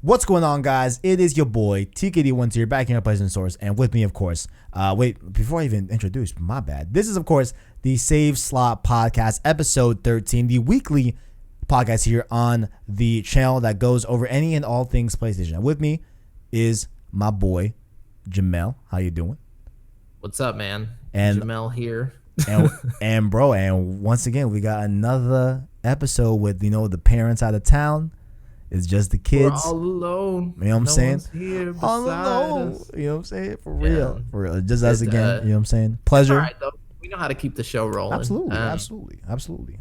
What's going on, guys? It is your boy TKD1 here, back in our Pleasant Source, and with me, of course. Wait, before I even introduce, my bad. This is, of course, the Save Slot Podcast, episode 13, the weekly podcast here on the channel that goes over any and all things PlayStation. And with me is my boy Jamal. How you doing? What's up, man? And Jamal here. and once again, we got another episode with the parents out of town. It's just the kids. We're all alone. You know what I'm saying? One's here All alone. us. You know what I'm saying? For real. Yeah. For real. Just us again. You know what I'm saying? Pleasure. All right, though. We know how to keep the show rolling. Absolutely.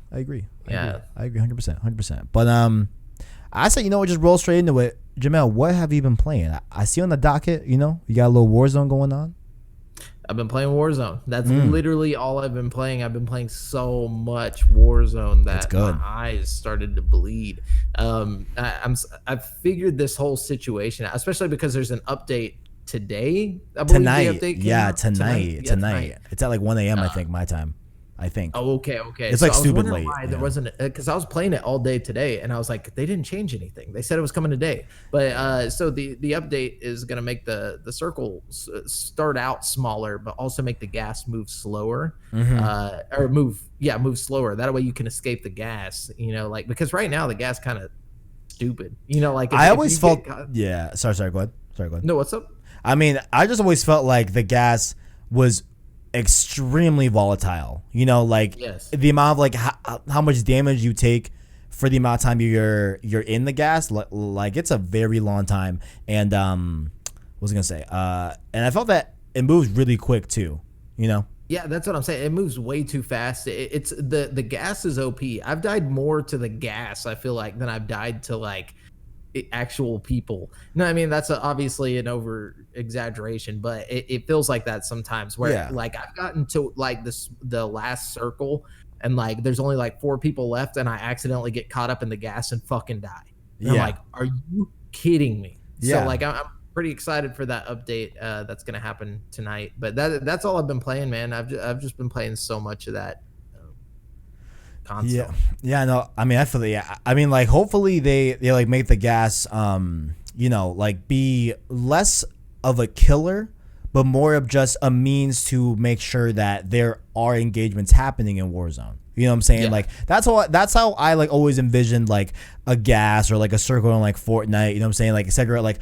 I agree. I agree 100%. But I say, just roll straight into it. Jamal, what have you been playing? I see on the docket, you got a little Warzone going on. I've been playing Warzone. That's literally all I've been playing. I've been playing so much Warzone that my eyes started to bleed. I've figured this whole situation out, especially because there's an update today. Tonight. Tonight. It's at like 1 a.m. I think, my time. Oh, okay. It's like stupid late. There wasn't, because I was playing it all day today, and I was like, they didn't change anything. They said it was coming today, but so the update is gonna make the circles start out smaller, but also make the gas move slower, move slower. That way you can escape the gas. Because right now the gas kind of stupid. I always felt. Yeah. Sorry. Go ahead. No, what's up? I mean, I just always felt like the gas was extremely volatile, Yes. The amount of how much damage you take for the amount of time you're in the gas, it's a very long time. And what was I gonna say? And I felt that it moves really quick too. Yeah, that's what I'm saying. It moves way too fast. It's the gas is OP. I've died more to the gas, I feel like, than I've died to actual people. No, I mean, that's obviously an over exaggeration, but it feels like that sometimes where I've gotten to the last circle and there's only 4 people left and I accidentally get caught up in the gas and fucking die. And I'm like, are you kidding me? Yeah. So I'm pretty excited for that update that's gonna happen tonight. But that's all I've been playing, man. I've just been playing so much of that console. Yeah, no, I mean, I feel I mean, hopefully they make the gas be less of a killer, but more of just a means to make sure that there are engagements happening in Warzone. You know what I'm saying? Yeah. That's how I always envisioned a gas or a circle in Fortnite, you know what I'm saying? etc.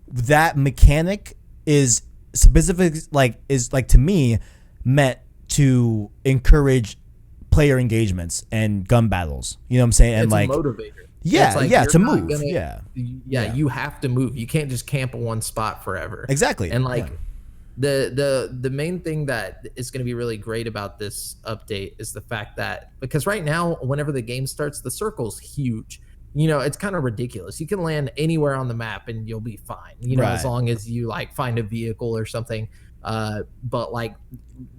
That mechanic is specific, is to me meant to encourage player engagements and gun battles. You know what I'm saying? And it's a motivator. Yeah, to move. You have to move. You can't just camp in one spot forever. Exactly. And the main thing that is going to be really great about this update is the fact that, because right now, whenever the game starts, the circle's huge. It's kind of ridiculous. You can land anywhere on the map and you'll be fine. As long as you find a vehicle or something. But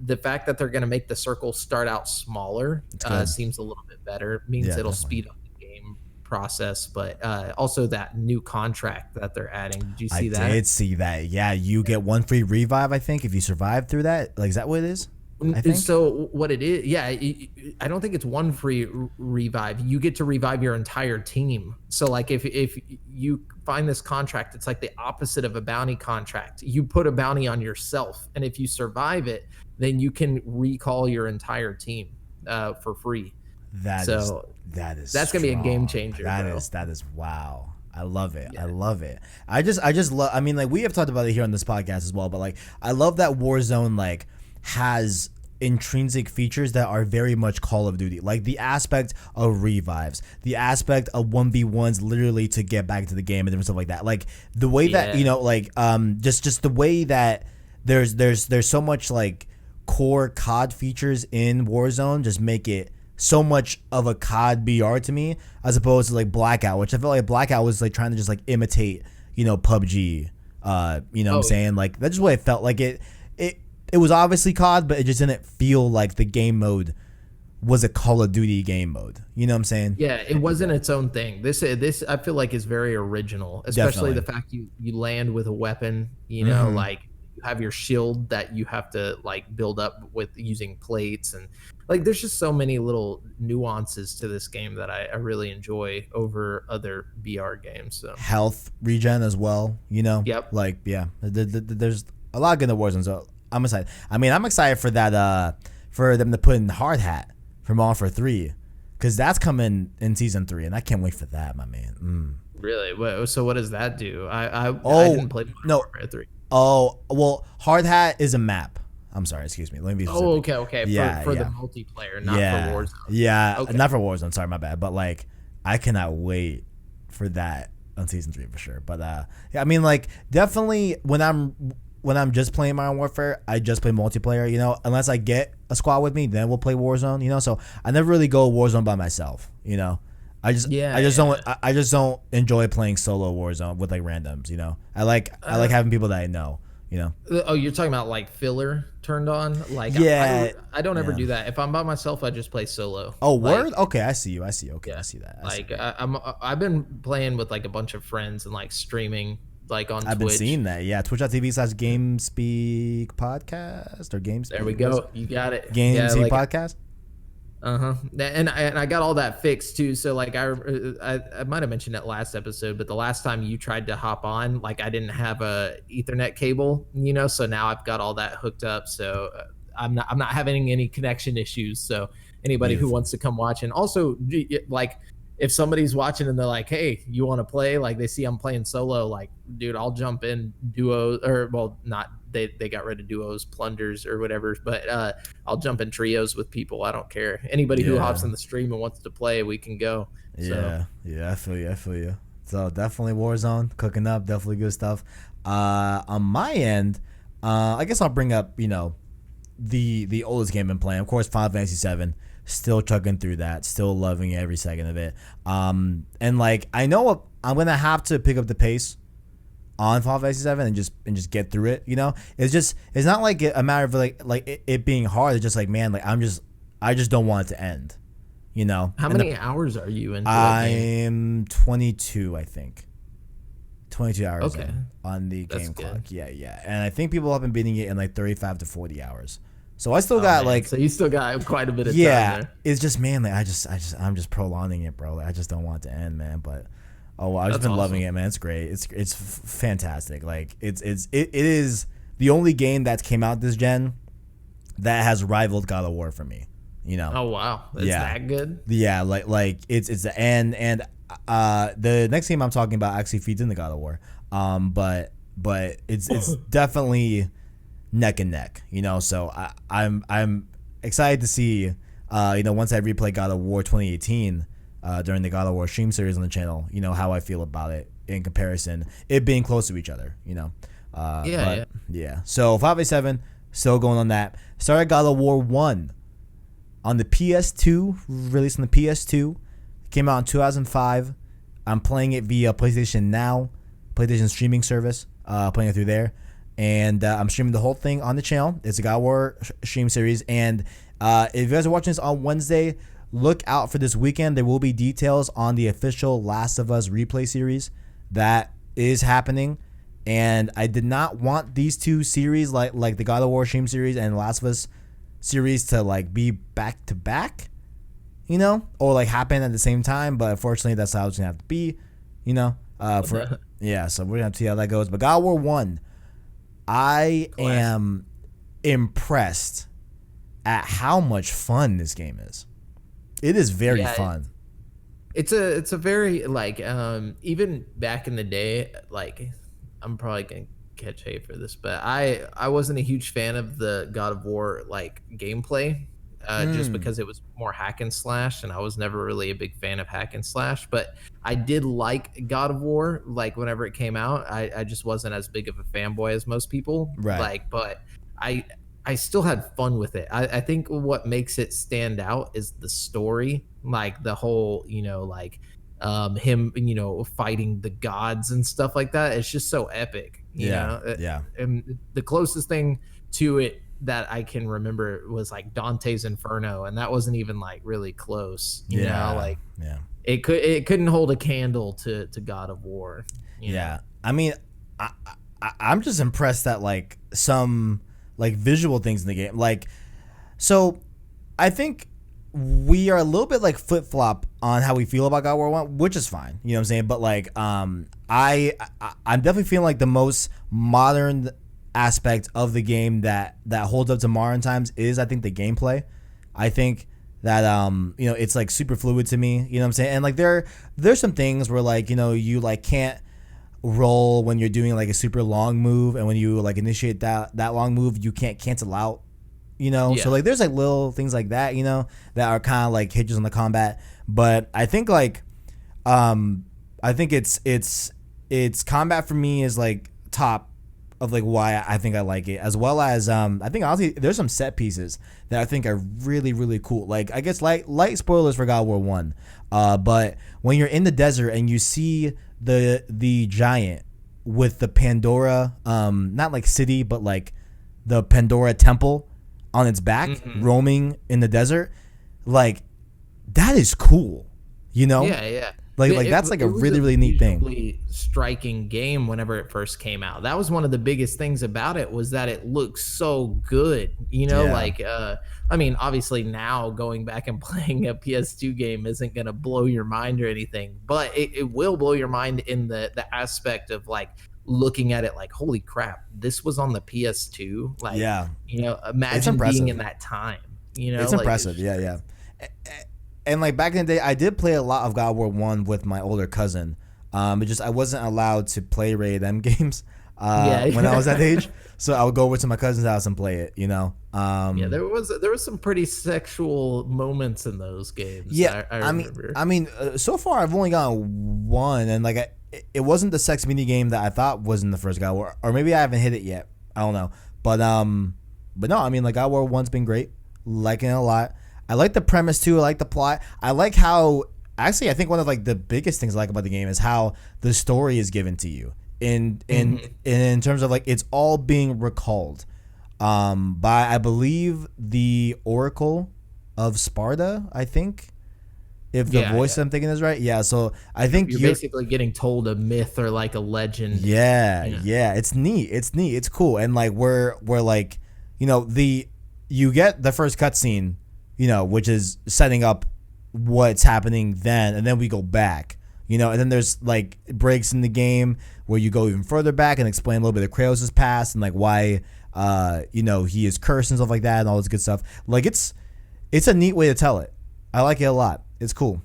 the fact that they're going to make the circle start out smaller seems a little bit better. It means it'll speed up the game process, but also that new contract that they're adding. Did you see that? I did see that. Yeah, you get 1 free revive, I think, if you survive through that. Is that what it is? I think. So what it is, I don't think it's 1 free revive. You get to revive your entire team. So if you find this contract, it's the opposite of a bounty contract. You put a bounty on yourself, and if you survive it, then you can recall your entire team for free. That's gonna be a game changer. That is wow. I love it. Yeah. I love it. I just love. I mean, we have talked about it here on this podcast as well, but I love that Warzone has intrinsic features that are very much Call of Duty, the aspect of revives, the aspect of 1v1s literally to get back to the game and different stuff like that. The way that just the way that there's so much core COD features in Warzone just make it so much of a COD BR to me, as opposed to Blackout, which I felt Blackout was trying to just imitate PUBG. You know what I'm saying? That's just what it felt it was obviously COD, but it just didn't feel like the game mode was a Call of Duty game mode. You know what I'm saying? Yeah, it wasn't its own thing. This I feel is very original, especially the fact you land with a weapon. You have your shield that you have to like build up with using plates, and like there's just so many little nuances to this game that I really enjoy over other VR games. So Health regen as well, you know. Yep. Like there's a lot good in the Warzone, so I'm excited. I mean, I'm excited for that for them to put in hard hat from Modern Warfare 3, because that's coming in season 3, and I can't wait for that, my man. Really? So what does that do? I didn't play Modern Warfare 3. Oh, well, hard hat is a map. I'm sorry, excuse me. Let me be specific. Oh, okay. Yeah, for the multiplayer, not for Warzone. Yeah, okay. Not for Warzone. Sorry, my bad. But like, I cannot wait for that on season 3 for sure. But yeah, I mean, like, definitely when I'm just playing Modern Warfare, I just play multiplayer. You know, unless I get a squad with me, then we'll play Warzone. You know, so I never really go Warzone by myself. You know, I just don't enjoy playing solo Warzone with like randoms. You know, I like having people that I know. You know. Oh, you're talking about like filler turned on? Like, yeah, I don't ever do that. If I'm by myself, I just play solo. Oh, like, word? Okay, I see you. Okay, yeah. I see that. I've been playing with like a bunch of friends and like streaming like on Twitch. I've been seeing that. Yeah, twitch.tv/GameSpeak podcast or GameSpeak. There we go. You got it. GameSpeak podcast. And I got all that fixed too. So like I might have mentioned it last episode, but the last time you tried to hop on, like I didn't have a Ethernet cable, you know. So now I've got all that hooked up. So I'm not having any connection issues. So anybody who wants to come watch, and also like if somebody's watching and they're like, hey, you want to play? Like they see I'm playing solo, like dude, I'll jump in duos, or well, not. They got rid of duos, plunders, or whatever. But I'll jump in trios with people. I don't care. Anybody who hops in the stream and wants to play, we can go. Yeah, I feel you. So definitely Warzone, cooking up, definitely good stuff. On my end, I guess I'll bring up, you know, the oldest game I've been playing. Of course, Final Fantasy VII. Still chugging through that. Still loving every second of it. And like I know I'm gonna have to pick up the pace on Final Fantasy 7 and just get through it, you know. It's not like a matter of like it being hard. It's just like, man, like I just don't want it to end, you know. How many hours are you into that game? I'm 22, I think. 22 hours on the That's game good. clock. Yeah, and I think people have been beating it in like 35 to 40 hours. So I still got like, so you still got quite a bit of time there. It's just, man, like I'm just prolonging it, bro. Like, I just don't want it to end, man. But I've just been loving it, man. It's great. It's fantastic. Like it is the only game that came out this gen that has rivaled God of War for me. You know. Oh wow, it's that good. Yeah, like it's the and the next game I'm talking about actually feeds into God of War. But it's definitely neck and neck. You know, so I'm excited to see. You know, once I replay God of War 2018. During the God of War stream series on the channel, you know, how I feel about it in comparison, it being close to each other, you know. Yeah. So 587, still going on that. Started God of War 1 on the PS2, released on the PS2. Came out in 2005. I'm playing it via PlayStation Now, PlayStation streaming service, playing it through there. And I'm streaming the whole thing on the channel. It's a God of War stream series. And if you guys are watching this on Wednesday, look out for this weekend. There will be details on the official Last of Us replay series that is happening. And I did not want these two series, like the God of War stream series and Last of Us series, to like be back to back, you know, or like happen at the same time. But unfortunately, that's how it's gonna have to be, you know. So we're gonna see how that goes. But God of War 1, I am impressed at how much fun this game is. It is very fun. It's a very like even back in the day, like I'm probably gonna catch hate for this, but I wasn't a huge fan of the God of War like gameplay, just because it was more hack and slash, and I was never really a big fan of hack and slash. But I did like God of War, like whenever it came out. I just wasn't as big of a fanboy as most people, right? Like, but I still had fun with it. I think what makes it stand out is the story, like the whole, you know, like him, you know, fighting the gods and stuff like that. It's just so epic, you know? Yeah. And the closest thing to it that I can remember was like Dante's Inferno, and that wasn't even like really close, you know? Like it couldn't hold a candle to God of War. You know? I mean, I'm just impressed that like some like visual things in the game. Like, so I think we are a little bit like flip flop on how we feel about God of War 1, which is fine. You know what I'm saying? But like, I'm definitely feeling like the most modern aspect of the game that holds up to modern times is, I think, the gameplay. I think that you know, it's like super fluid to me. You know what I'm saying? And like there's some things where like, you know, you like can't roll when you're doing like a super long move, and when you like initiate that long move, you can't cancel out. You know, so like there's like little things like that, you know, that are kind of like hitches on the combat. But I think like I think it's combat for me is like top of like why I think I like it, as well as I think honestly there's some set pieces that I think are really, really cool. Like, I guess light spoilers for God of War 1, but when you're in the desert and you see the giant with the Pandora, not like city, but like the Pandora temple on its back, roaming in the desert, like that is cool, you know? Yeah. Like that's like a really, really neat thing. Striking game whenever it first came out. That was one of the biggest things about it, was that it looks so good. You know, like I mean, obviously now going back and playing a PS2 game isn't gonna blow your mind or anything, but it will blow your mind in the aspect of like looking at it like, holy crap, this was on the PS2. Like, you know, imagine being in that time. You know, it's like, impressive. Yeah. And like back in the day, I did play a lot of God of War 1 with my older cousin. It just I wasn't allowed to play rated M games when I was that age, so I would go over to my cousin's house and play it. You know. There was some pretty sexual moments in those games. Yeah, I remember. I mean, so far I've only gotten one, and like it wasn't the sex mini game that I thought was in the first God of War, or maybe I haven't hit it yet. I don't know, but no, I mean, like God of War 1's been great, liking it a lot. I like the premise too. I like the plot. I like how, actually, I think one of like the biggest things I like about the game is how the story is given to you in terms of like it's all being recalled by, I believe, the Oracle of Sparta, I think, if the voice I'm thinking is right. Yeah, so I think you're basically getting told a myth or like a legend. Yeah, it's neat. It's cool. And like we're like, you know, you get the first cutscene, you know, which is setting up what's happening then, and then we go back, you know, and then there's like breaks in the game where you go even further back and explain a little bit of Kratos' past and like why, you know, he is cursed and stuff like that and all this good stuff. Like it's a neat way to tell it. I like it a lot. It's cool.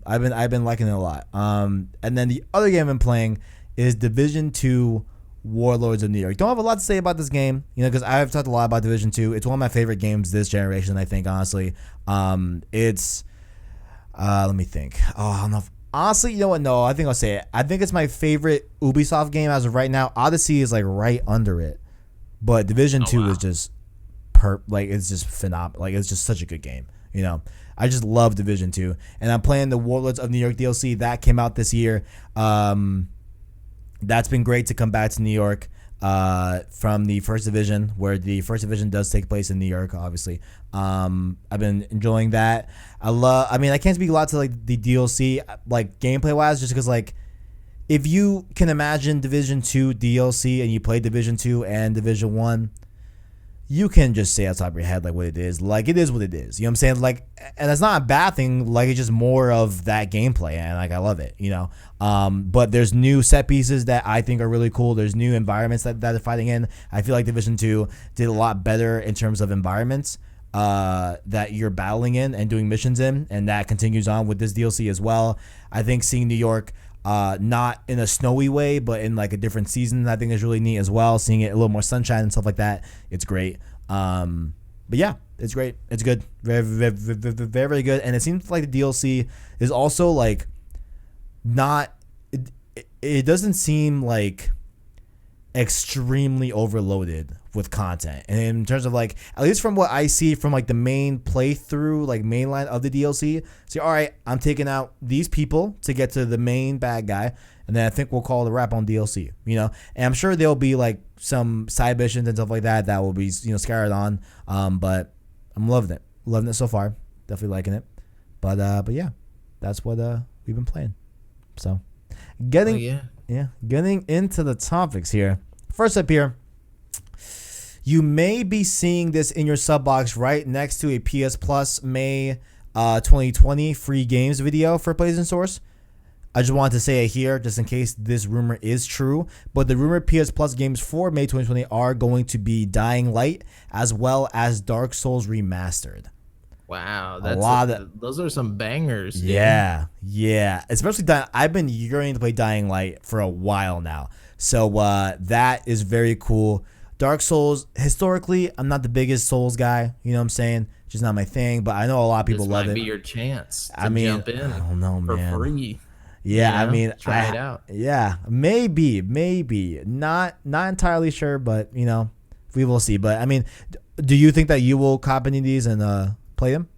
I've been liking it a lot. And then the other game I've been playing is Division 2 Warlords of New York. Don't have a lot to say about this game, you know, because I've talked a lot about Division 2. It's one of my favorite games this generation, I think, honestly. It's let me think. Oh, I don't know. Honestly, you know what? No, I think I'll say it. I think it's my favorite Ubisoft game as of right now. Odyssey is like right under it, but Division 2 is just it's just phenomenal. Like, it's just such a good game, you know. I just love Division 2, and I'm playing the Warlords of New York DLC that came out this year. That's been great to come back to New York from the First Division, where the First Division does take place in New York, obviously. I've been enjoying that. I mean, I can't speak a lot to like the DLC, like gameplay wise, just because like if you can imagine Division 2 DLC and you play Division 2 and Division 1, you can just say outside your head like what it is. Like, it is what it is. You know what I'm saying? Like, and that's not a bad thing. Like, it's just more of that gameplay, and like I love it, you know. But there's new set pieces that I think are really cool. There's new environments that they're fighting in. I feel like Division 2 did a lot better in terms of environments that you're battling in and doing missions in, and that continues on with this DLC as well. I think seeing New York not in a snowy way, but in like a different season, I think is really neat as well. Seeing it a little more sunshine and stuff like that, it's great. But yeah, it's great. It's good. Very, very, very, very, very good. And it seems like the DLC is also like not. It doesn't seem like extremely overloaded with content, and in terms of like, at least from what I see from like the main playthrough, like mainline of the DLC, say, all right, I'm taking out these people to get to the main bad guy, and then I think we'll call it a wrap on DLC, you know. And I'm sure there'll be like some side missions and stuff like that will be, you know, scattered on, but I'm loving it so far. Definitely liking it. But yeah, that's what we've been playing. So getting into the topics here. First up here, You may be seeing this in your sub box right next to a PS Plus May 2020 free games video for PlayStation Source. I just wanted to say it here just in case this rumor is true. But the rumored PS Plus games for May 2020 are going to be Dying Light as well as Dark Souls Remastered. Wow, those are some bangers. Dude. Yeah. Especially I've been yearning to play Dying Light for a while now. So that is very cool. Dark Souls, historically, I'm not the biggest Souls guy. You know what I'm saying? Just not my thing. But I know a lot of people love it. This might be your chance to jump in I don't know, man. For free. Yeah, you know? I mean, try it out. Yeah, maybe, not entirely sure, but you know, we will see. But I mean, do you think that you will cop any of these and play them?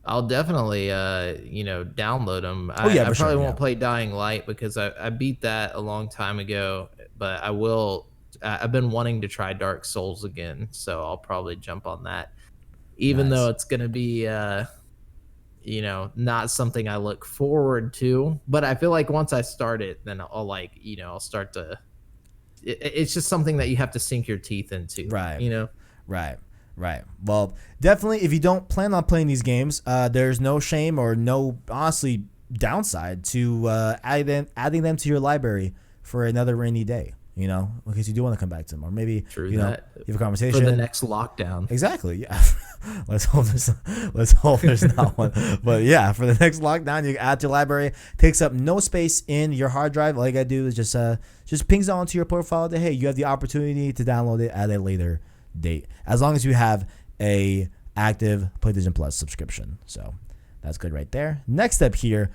I'll definitely, download them. Oh, yeah, I for probably sure, won't play Dying Light because I beat that a long time ago, but I will. I've been wanting to try Dark Souls again, so I'll probably jump on that, even though it's gonna be, not something I look forward to. But I feel like once I start it, then I'll start to. It's just something that you have to sink your teeth into, right? Right. Well, definitely, if you don't plan on playing these games, there's no shame or no, honestly, downside to adding them to your library for another rainy day. You know, in case you do want to come back to them, or maybe you have a conversation for the next lockdown. Exactly. Yeah. Let's hope there's not one. But yeah, for the next lockdown, you add to your library. Takes up no space in your hard drive. All you gotta do is just pings it onto your profile that hey, you have the opportunity to download it at a later date, as long as you have a active PlayStation Plus subscription. So that's good right there. Next up here,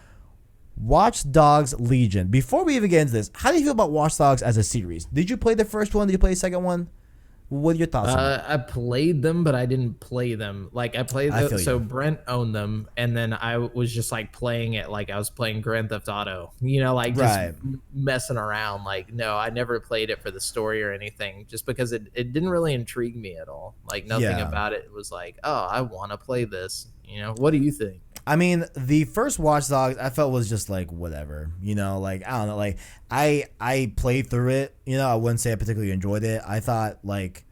Watchdogs Legion. Before we even get into this, how do you feel about Watchdogs as a series? Did you play the first one? Did you play the second one? What are your thoughts on that? I played them, but I didn't play them. Like I played them, so Brent owned them, and then I was just like playing it like I was playing Grand Theft Auto, just messing around. Like, no, I never played it for the story or anything, just because it didn't really intrigue me at all. Like nothing about it was like, oh, I want to play this. What do you think? I mean, the first Watch Dogs I felt was just like whatever, like I don't know, like I played through it, I wouldn't say I particularly enjoyed it. I thought like,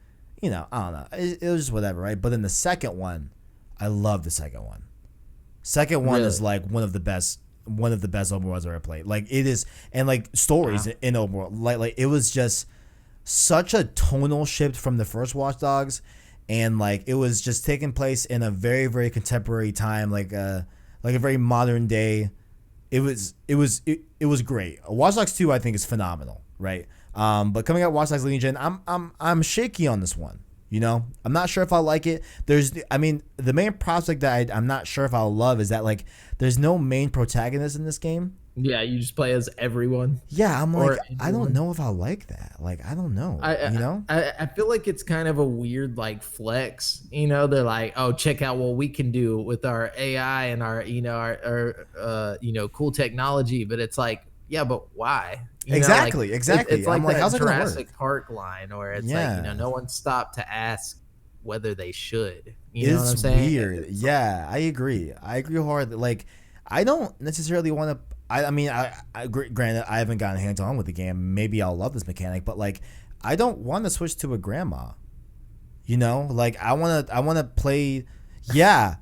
I don't know, it was just whatever, right? But then the second one, I love the second one. Second one is like one of the best open worlds I've ever played. Like it is, and like stories in open world, like it was just such a tonal shift from the first Watch Dogs. And like it was just taking place in a very, very contemporary time, like a very modern day. It was great. Watch Dogs 2 I think is phenomenal, right? But coming out Watch Dogs Legion, I'm shaky on this one. I'm not sure if I like it. The main prospect that I'm not sure if I'll love is that like there's no main protagonist in this game. Yeah, you just play as everyone. Yeah, I'm like, I don't know if I like that. Like, I don't know. I feel like it's kind of a weird like flex. They're like, oh, check out what we can do with our AI and our cool technology. But it's like, yeah, but why? Exactly. It's like that how's Jurassic Park line where it's like, no one stopped to ask whether they should. You know what I'm saying? Weird. Yeah, I agree hard. Like, I don't necessarily want to. I granted, I haven't gotten hands-on with the game. Maybe I'll love this mechanic, but like, I don't want to switch to a grandma. Like I want to play. Yeah,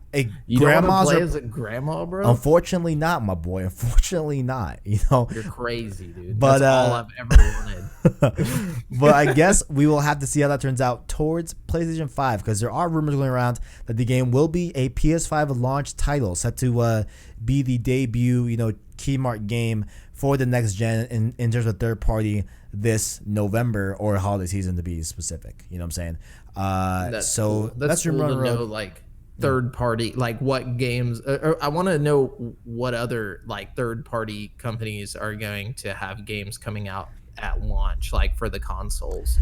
you don't want to play as a grandma, bro. Unfortunately, not, my boy. Unfortunately, not. You're crazy, dude. But that's all I've ever wanted. But I guess we will have to see how that turns out towards PlayStation 5, because there are rumors going around that the game will be a PS5 launch title, set to be the debut, Keymark game for the next gen in terms of third party this November or holiday season, to be specific. You know what I'm saying? That's cool. That's cool to know, like third party, like what games. I want to know what other like third party companies are going to have games coming out at launch, like for the consoles.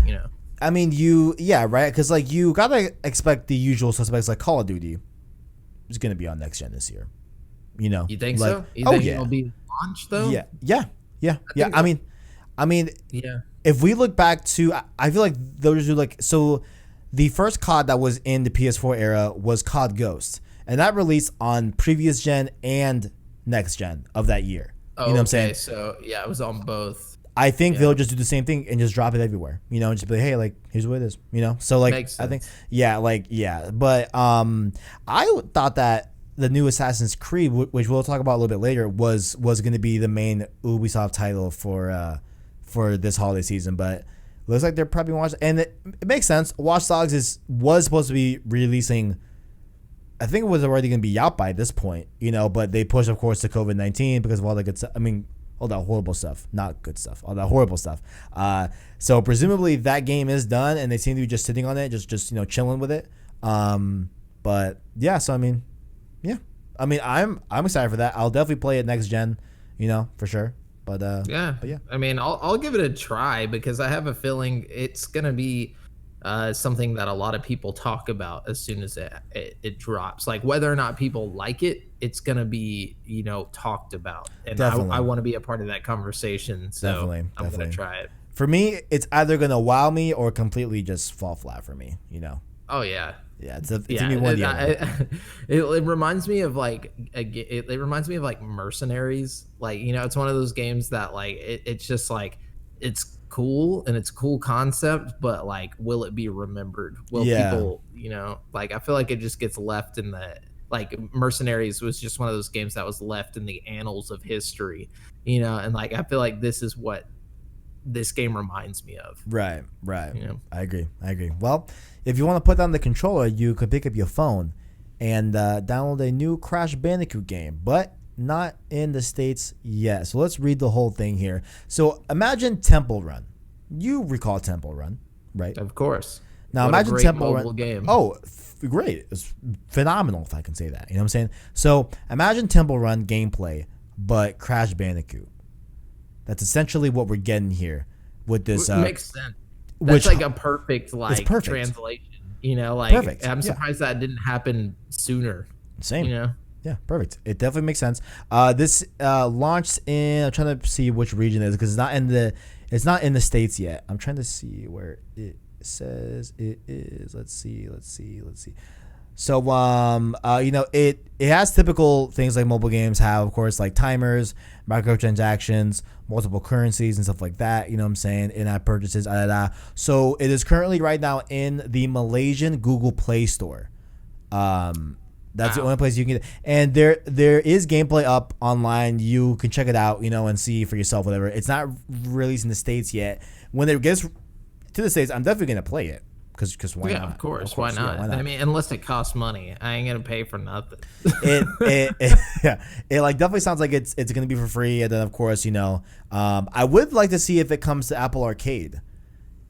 I mean, right? Because like you gotta expect the usual suspects, like Call of Duty is going to be on next gen this year. You think like, so? You think it'll be launched though? Yeah. I mean, if we look back to, I feel like those are like, so the first COD that was in the PS4 era was COD Ghost, and that released on previous gen and next gen of that year. Oh, you know what I'm saying? So yeah, it was on both. I think they'll just do the same thing and just drop it everywhere, you know, and just be like, hey, like, here's what it is, you know? So, like, I think, but I thought that the new Assassin's Creed, which we'll talk about a little bit later, was going to be the main Ubisoft title for this holiday season, but looks like they're probably watching, and it makes sense. Watchdogs was supposed to be releasing, I think it was already going to be out by this point, you know, but they pushed, of course, to COVID-19 because of all the good stuff. I mean, all that horrible stuff, not good stuff, all that horrible stuff. So presumably that game is done, and they seem to be just sitting on it, just you know, chilling with it. But yeah, so I mean, yeah, I mean, I'm excited for that. I'll definitely play it next gen, you know, for sure. But yeah, I mean, I'll give it a try because I have a feeling it's gonna be something that a lot of people talk about as soon as it drops. Like whether or not people like it, it's gonna be, you know, talked about, and I want to be a part of that conversation. So I'm gonna try it. For me, it's either gonna wow me or completely just fall flat for me. You know. Oh yeah. Yeah, it's gonna be one of the other. It reminds me of like it reminds me of like Mercenaries. Like, you know, it's one of those games that like it's just like it's cool and it's a cool concept, but like, will it be remembered? Will people, you know, like I feel like it just gets left in the, like Mercenaries was just one of those games that was left in the annals of history, you know, and like I feel like this is what this game reminds me of. Right. You know? I agree. Well, if you want to put down the controller, you could pick up your phone and download a new Crash Bandicoot game, but not in the States yet. So let's read the whole thing here. So imagine Temple Run. You recall Temple Run, right? Of course. Now what imagine a great Temple mobile Run. Game. Oh, great. It's phenomenal, if I can say that. You know what I'm saying? So imagine Temple Run gameplay, but Crash Bandicoot. That's essentially what we're getting here with this. Makes sense. That's like a perfect translation. You know, like perfect. I'm surprised that didn't happen sooner. Same. You know. Yeah, perfect. It definitely makes sense. This launched in. I'm trying to see which region it is because it's not in the States yet. I'm trying to see where it says it is. Let's see. So you know, it has typical things like mobile games have, of course, like timers, microtransactions, multiple currencies and stuff like that. You know what I'm saying? In-app purchases, So it is currently right now in the Malaysian Google Play Store. That's the only place you can get it. And there is gameplay up online. You can check it out, you know, and see for yourself, whatever. It's not released in the States yet. When it gets to the States, I'm definitely going to play it. Because why not? Of course. Why not? I mean, unless it costs money. I ain't going to pay for nothing. It like definitely sounds like it's going to be for free. And then, of course, you know, I would like to see if it comes to Apple Arcade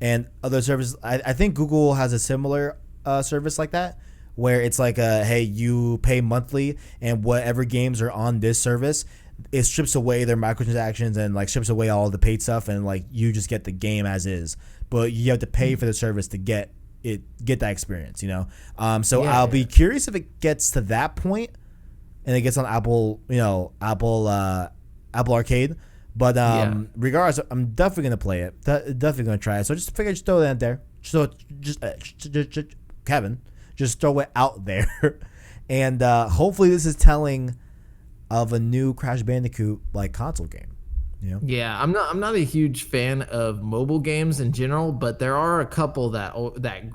and other services. I think Google has a similar service like that, where it's like, hey, you pay monthly, and whatever games are on this service, it strips away their microtransactions and like strips away all the paid stuff, and like you just get the game as is. But you have to pay for the service to get that experience, you know. So I'll be curious if it gets to that point, and it gets on Apple, you know, Apple Arcade. But regardless, I'm definitely gonna play it. Definitely gonna try it. So just figure, just throw that in there. So just Kevin. Just throw it out there, and hopefully this is telling of a new Crash Bandicoot like console game. You know? Yeah, I'm not a huge fan of mobile games in general, but there are a couple that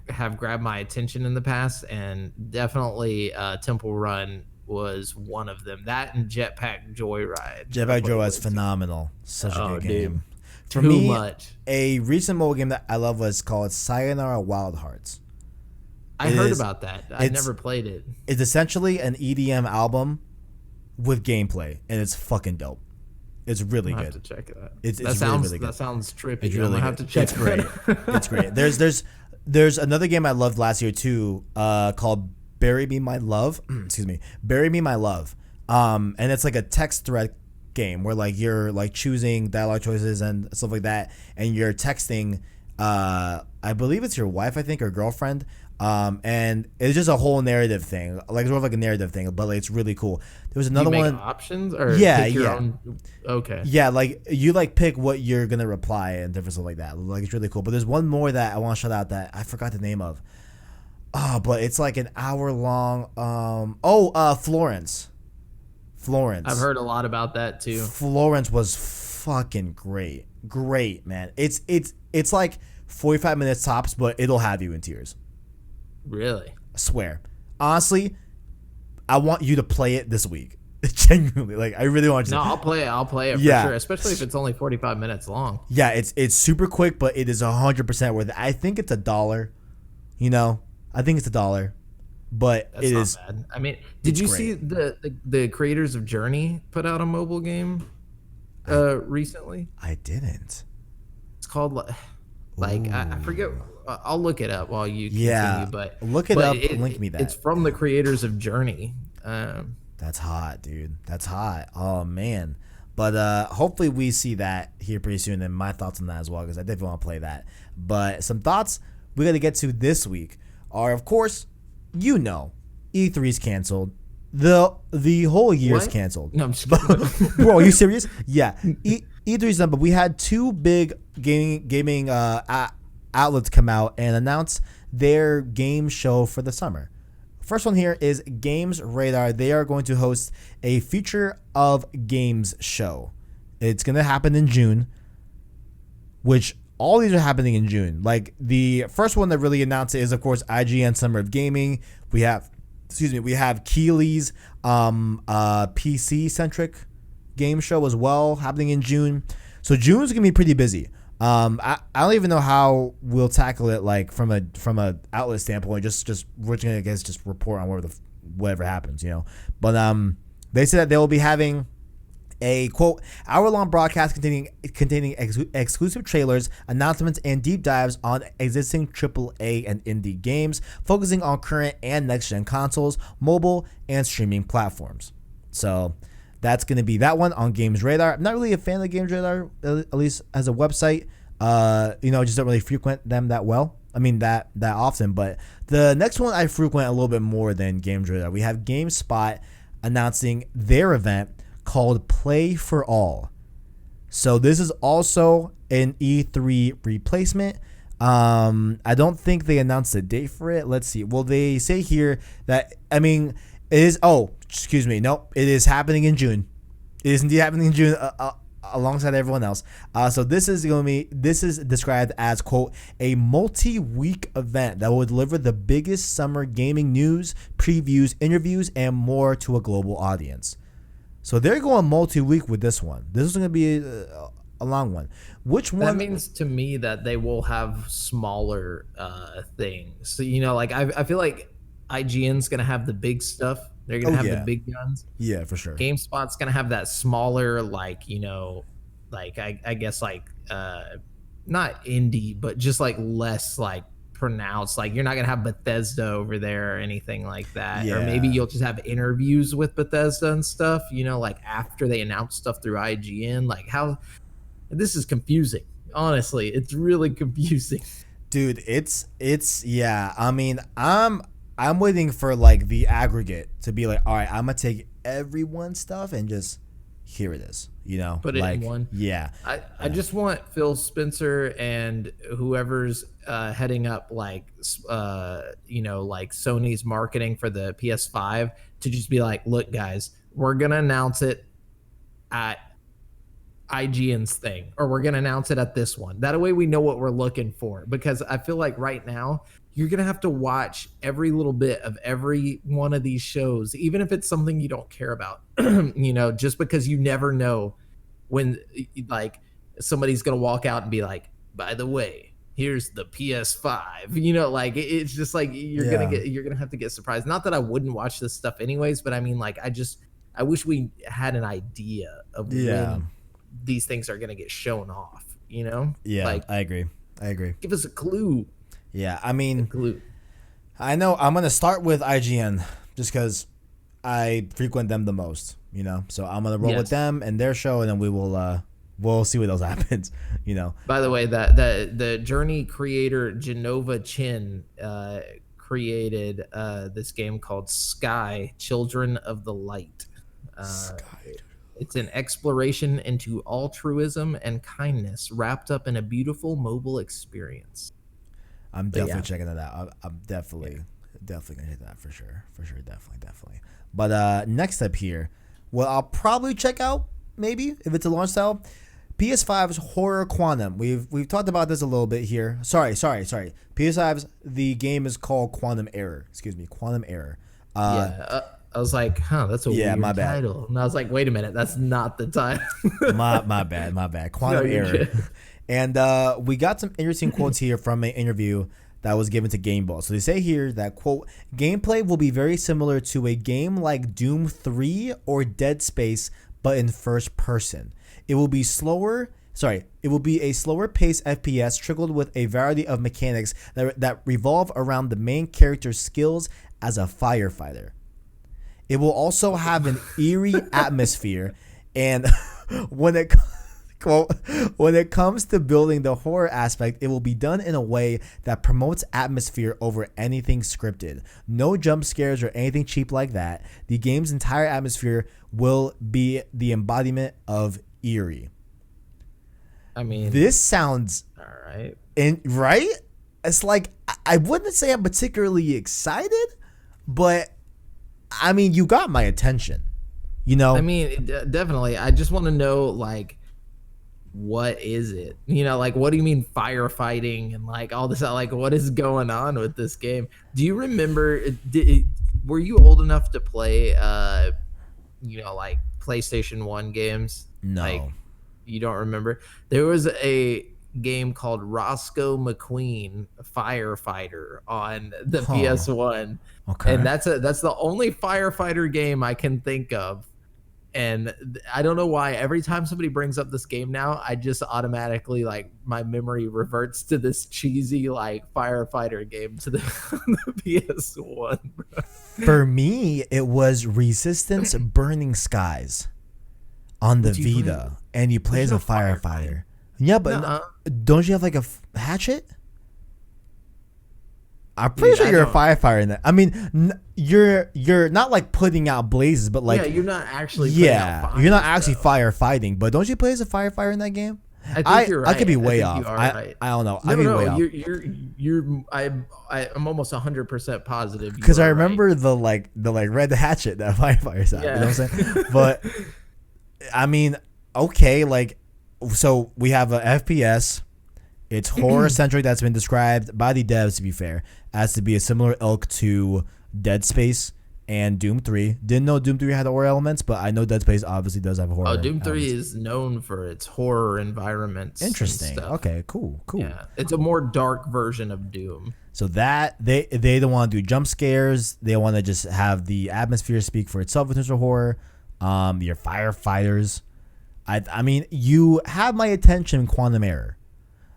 have grabbed my attention in the past, and definitely Temple Run was one of them. That and Jetpack Joyride. Jetpack Joyride is phenomenal. Such a good game. For Too me, much. A recent mobile game that I love was called Sayonara Wild Hearts. I heard about that. I never played it. It's essentially an EDM album with gameplay, and it's fucking dope. It's really good. Have to check it out. It's really good. That sounds trippy. It's really good. Have to check it's great. It's great. There's another game I loved last year too, called Bury Me My Love. Excuse me, Bury Me My Love. And it's like a text thread game where like you're like choosing dialogue choices and stuff like that, and you're texting. I believe it's your wife, I think, or girlfriend. And it's just a whole narrative thing. Like it's more of like a narrative thing, but like it's really cool. There was another one. Options or pick your own? Okay. Yeah, like you like pick what you're gonna reply and different stuff like that. Like it's really cool. But there's one more that I want to shout out that I forgot the name of. But it's like an hour long. Florence. I've heard a lot about that too. Florence was fucking great. Great, man. It's like 45 minutes tops, but it'll have you in tears. Really? I swear. Honestly, I want you to play it this week. Genuinely, like I really want you to. No, I'll play it for sure, especially if it's only 45 minutes long. Yeah, it's super quick, but it is 100% worth it. I think it's $1. I think it's $1, but That's it not is bad. I mean, did you see the creators of Journey put out a mobile game recently? I didn't. It's called I forget. I'll look it up while you continue. Yeah, But look it up. Link me that. It's from the creators of Journey. That's hot, dude. That's hot. Oh man. But hopefully we see that here pretty soon, and my thoughts on that as well, because I definitely want to play that. But some thoughts we got to get to this week are, of course, E3's canceled. The whole year's canceled. No, I'm just kidding. Bro, are you serious? Yeah. E3's done, but we had two big gaming outlets come out and announce their game show for the summer. First one here is Games Radar. They are going to host a Future of Games show. It's going to happen in June, which all these are happening in June. Like the first one that really announced it is, of course, Ign Summer of Gaming. We have Keely's PC-centric game show as well happening in June. So June's going to be pretty busy. I don't even know how we'll tackle it, like from a outlet standpoint. Just we're gonna just report on whatever happens, But they said that they will be having a quote hour-long broadcast containing exclusive trailers, announcements, and deep dives on existing AAA and indie games, focusing on current and next-gen consoles, mobile, and streaming platforms. So that's going to be that one on Games Radar. I'm not really a fan of Games Radar, at least as a website. Just don't really frequent them that well. I mean, that often. But the next one I frequent a little bit more than Games Radar. We have GameSpot announcing their event called Play for All. So this is also an E3 replacement. I don't think they announced a date for it. Let's see. Well, they say here that, it is, nope, it is happening in June. It is indeed happening in June alongside everyone else. So this is described as, quote, a multi-week event that will deliver the biggest summer gaming news, previews, interviews, and more to a global audience. So they're going multi-week with this one. This is going to be a long one. Which one? That means to me that they will have smaller things. So, I feel like IGN's going to have the big stuff. They're going to have the big guns. Yeah, for sure. GameSpot's going to have that smaller, I guess not indie, but just less pronounced. You're not going to have Bethesda over there or anything like that. Yeah. Or maybe you'll just have interviews with Bethesda and stuff, after they announce stuff through IGN. How this is confusing. Honestly, it's really confusing. Dude, it's yeah. I mean, I'm waiting for the aggregate to be all right, I'm gonna take everyone's stuff and just here it is, put it in one. Yeah. I just want Phil Spencer and whoever's heading up Sony's marketing for the PS5 to just be look guys, we're gonna announce it at IGN's thing, or we're gonna announce it at this one. That way we know what we're looking for, because I feel like right now you're going to have to watch every little bit of every one of these shows, even if it's something you don't care about, just because you never know when somebody's going to walk out and be by the way, here's the PS5, it's just you're going to have to get surprised. Not that I wouldn't watch this stuff anyways, but I mean, I wish we had an idea of when these things are going to get shown off, Yeah, I agree. Give us a clue. Yeah, I mean, I know I'm going to start with IGN just because I frequent them the most, So I'm going to roll with them and their show, and then we'll see what else happens, By the way, the Journey creator Genova Chin created this game called Sky, Children of the Light. Sky. It's an exploration into altruism and kindness wrapped up in a beautiful mobile experience. I'm definitely checking that out. I'm definitely gonna hit that for sure, definitely. But next up here, what I'll probably check out, maybe if it's a launch style, PS5's Horror Quantum. We've talked about this a little bit here. Sorry. PS5's the game is called Quantum Error. Excuse me, Quantum Error. I was like, that's a weird my bad. title. And I was like, wait a minute, that's not the title. my bad. Quantum Error. And we got some interesting quotes here from an interview that was given to GameSpot. So they say here that, quote, gameplay will be very similar to a game like Doom 3 or Dead Space, but in first person. It will be a slower paced FPS trickled with a variety of mechanics that revolve around the main character's skills as a firefighter. It will also have an eerie atmosphere, and when it comes to building the horror aspect, it will be done in a way that promotes atmosphere over anything scripted. No jump scares or anything cheap like that. The game's entire atmosphere will be the embodiment of eerie. I mean, this sounds all right. Right? It's like, I wouldn't say I'm particularly excited, but I mean, you got my attention. You know? I mean, definitely. I just want to know, like, what is it? You know, like, what do you mean firefighting and like all this? Like, what is going on with this game? Do you remember? Were you old enough to play, like PlayStation 1 games? No. Like, you don't remember? There was a game called Roscoe McQueen Firefighter on the PS1. Okay. And that's the only firefighter game I can think of. And I don't know why every time somebody brings up this game now, I just automatically, like, my memory reverts to this cheesy, like, firefighter game to the PS1. Bro. For me, it was Resistance Burning Skies on the Vita, and you play as a firefighter. Yeah, but don't you have like a hatchet? I'm pretty sure you're a firefighter in that. I mean, you're not like putting out blazes, but like you're not actually you're not actually firefighting. But don't you play as a firefighter in that game? I think you're right. I could be way off. Right. I don't know. No, I could be way off. I'm almost 100% positive. Because I remember the red hatchet that firefighters have. Yeah. You know what I'm saying? But I mean, okay, like, so we have a FPS. It's horror centric. That's been described by the devs, to be fair, as to be a similar ilk to Dead Space and Doom 3. Didn't know Doom 3 had horror elements, but I know Dead Space obviously does have horror. Oh, Doom 3 elements. is known for its horror environments. Interesting. Okay, cool. Yeah, it's a more dark version of Doom. So that they don't want to do jump scares. They want to just have the atmosphere speak for itself in terms of horror. Your firefighters. I mean, you have my attention, Quantum Error.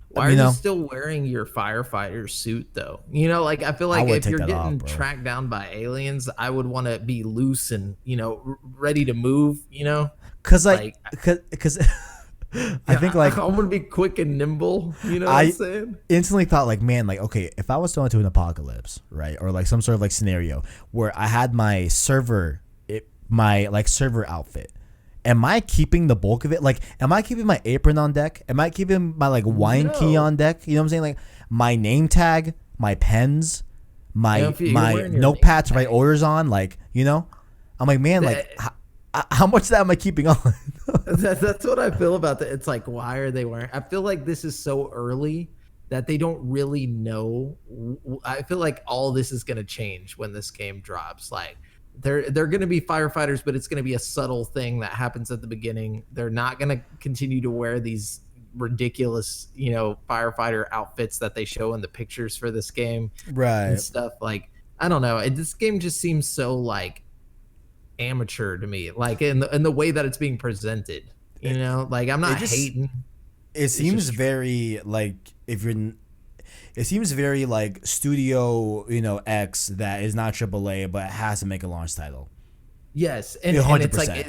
Why are you still wearing your firefighter suit, though? You know, like, I feel like if you're getting tracked down by aliens, I would want to be loose and, ready to move, Because I think, like, I want to be quick and nimble, you know what I'm saying? Instantly thought, like, man, like, okay, if I was thrown into an apocalypse, right, or like some sort of like scenario where I had my server outfit, am I keeping the bulk of it? Like, am I keeping my apron on deck? Am I keeping my like wine key on deck? You know what I'm saying? Like my name tag, my pens, my notepads to write orders on. Like, I'm like, man, like how much of that am I keeping on? That's what I feel about that. It's like, why are they wearing? I feel like this is so early that they don't really know. I feel like all this is going to change when this game drops. Like, they're going to be firefighters, but it's going to be a subtle thing that happens at the beginning. They're not going to continue to wear these ridiculous, firefighter outfits that they show in the pictures for this game, right? And stuff. Like, I don't know. This game just seems so like amateur to me, like in the way that it's being presented. Like, I'm not hating. It seems very like It seems very like Studio, X that is not AAA but has to make a launch title. Yes, and it's like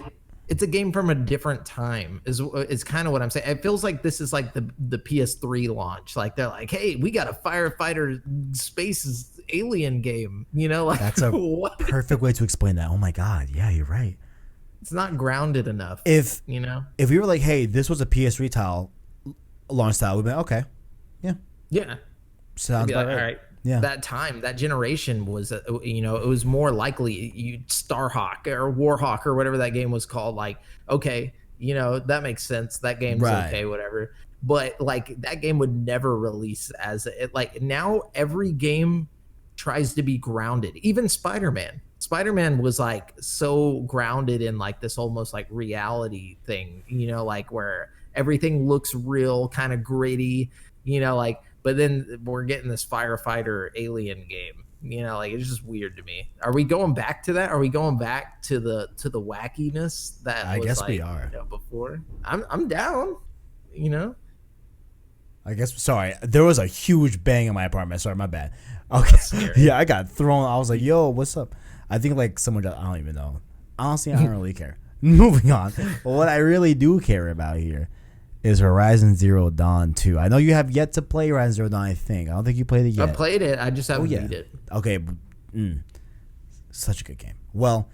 it's a game from a different time. Is kind of what I'm saying. It feels like this is like the PS3 launch. Like, they're like, hey, we got a firefighter space alien game. Like, that's a perfect way to explain that. Oh my god, yeah, you're right. It's not grounded enough. If we were like, hey, this was a PS3 title launch title, we'd be like, okay, yeah. Sounds about right. All right. Yeah. That time, that generation was, it was more likely Starhawk or Warhawk or whatever that game was called. Like, okay, that makes sense. That game's Right. okay, whatever. But like that game would never release as it. Like now, every game tries to be grounded. Even Spider-Man. Spider-Man was like so grounded in like this almost like reality thing, like where everything looks real, kind of gritty, like. But then we're getting this firefighter alien game. Like it's just weird to me. Are we going back to that? Are we going back to the wackiness that I was guess like we are. before? I'm down. I guess. Sorry, there was a huge bang in my apartment. Sorry, my bad. Okay. Yeah, I got thrown. I was like, "Yo, what's up?" I think like someone. I don't even know. Honestly, I don't really care. Moving on. But what I really do care about here is Horizon Zero Dawn 2. I know you have yet to play Horizon Zero Dawn. I think. I don't think you played it yet. I played it. I just haven't beat it. Okay. Such a good game. Well,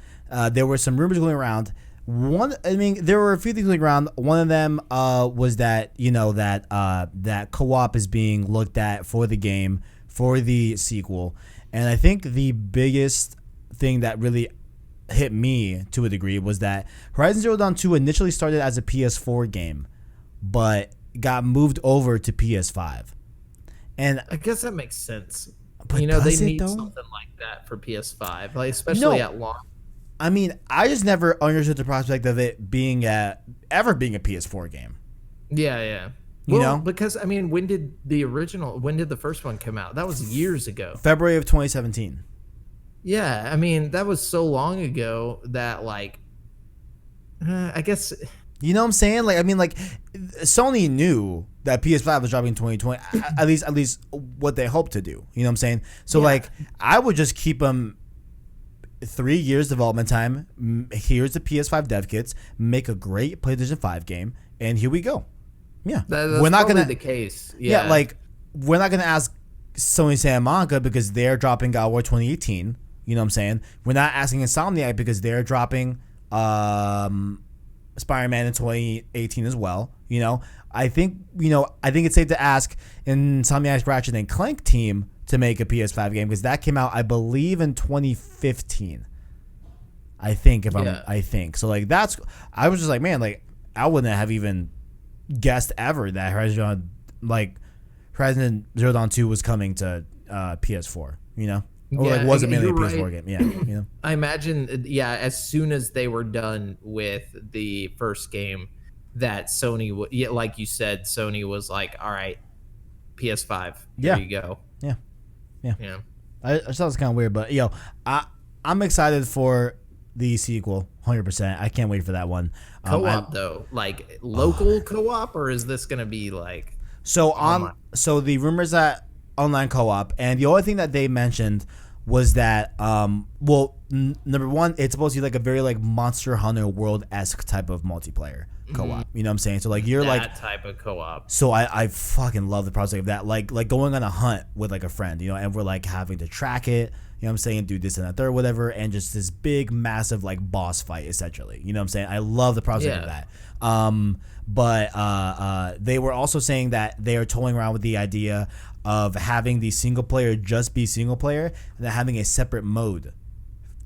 there were some rumors going around. There were a few things going around. One of them was that that co-op is being looked at for the game, for the sequel, and I think the biggest thing that really hit me to a degree was that Horizon Zero Dawn 2 initially started as a PS4 game, but got moved over to PS5. And I guess that makes sense. But they does it, need though? something like that for PS5, like especially at launch. I mean, I just never understood the prospect of it being ever being a PS4 game. Yeah. Because when did the first one come out? That was years ago. February of 2017. Yeah, that was so long ago that like, I guess. You know what I'm saying? Like, Sony knew that PS5 was dropping in 2020. at least what they hoped to do. You know what I'm saying? So like, I would just keep them 3 years development time. Here's the PS5 dev kits. Make a great PlayStation 5 game, and here we go. Yeah, that's we're not gonna the case. Yeah, like we're not gonna ask Sony Santa Monica because they're dropping God of War 2018. You know what I'm saying? We're not asking Insomniac because they're dropping Spider-Man in 2018 as well. I think it's safe to ask Insomniac's Ratchet and Clank team to make a PS5 game because that came out, I believe, in 2015. I think so. Like I was just like, man, like I wouldn't have even guessed ever that Horizon Zero Dawn 2 was coming to PS4. Or like wasn't mainly a PS4 game. Yeah, I imagine. Yeah, as soon as they were done with the first game, that Sony, like you said, Sony was like, "All right, PS5, here you go." Yeah. I thought it was kind of weird, but I'm excited for the sequel, 100%. I can't wait for that one. Co-op though, like local co-op, or is this gonna be like so the rumors that online co-op, and the only thing that they mentioned was that number one, it's supposed to be like a very like Monster Hunter World-esque type of multiplayer co-op. You know what I'm saying? So like you're that type of co-op. So I fucking love the prospect of that. Like going on a hunt with like a friend, and we're like having to track it. You know what I'm saying? Do this and that, third, whatever, and just this big, massive like boss fight essentially. You know what I'm saying? I love the prospect of that. But they were also saying that they are toying around with the idea of having the single player just be single player and then having a separate mode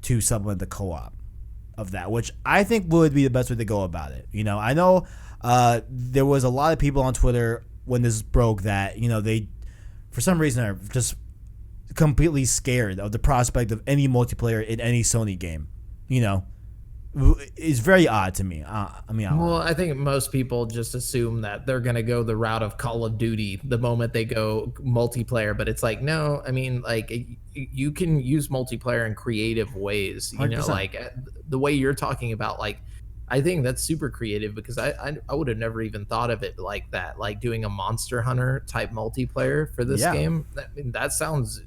to supplement the co-op of that, which I think would be the best way to go about it. I know there was a lot of people on Twitter when this broke that, they for some reason are just completely scared of the prospect of any multiplayer in any Sony game. Is very odd to me. I think most people just assume that they're gonna go the route of Call of Duty the moment they go multiplayer, but it's like no. You can use multiplayer in creative ways. 100%. Like the way you're talking about. Like, I think that's super creative because I would have never even thought of it like that. Like doing a Monster Hunter type multiplayer for this game. That sounds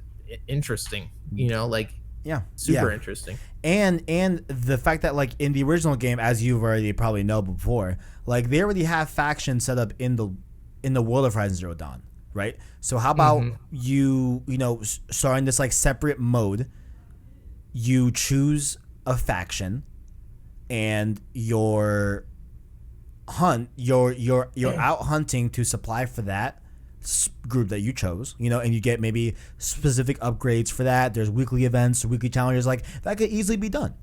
interesting. Super interesting. And the fact that like in the original game, as you've already probably know before, like they already have factions set up in the world of Horizon Zero Dawn, right? So how about starting this like separate mode, you choose a faction and you're out hunting to supply for that group that you chose, and you get maybe specific upgrades for that. There's weekly events or weekly challenges, like that could easily be done.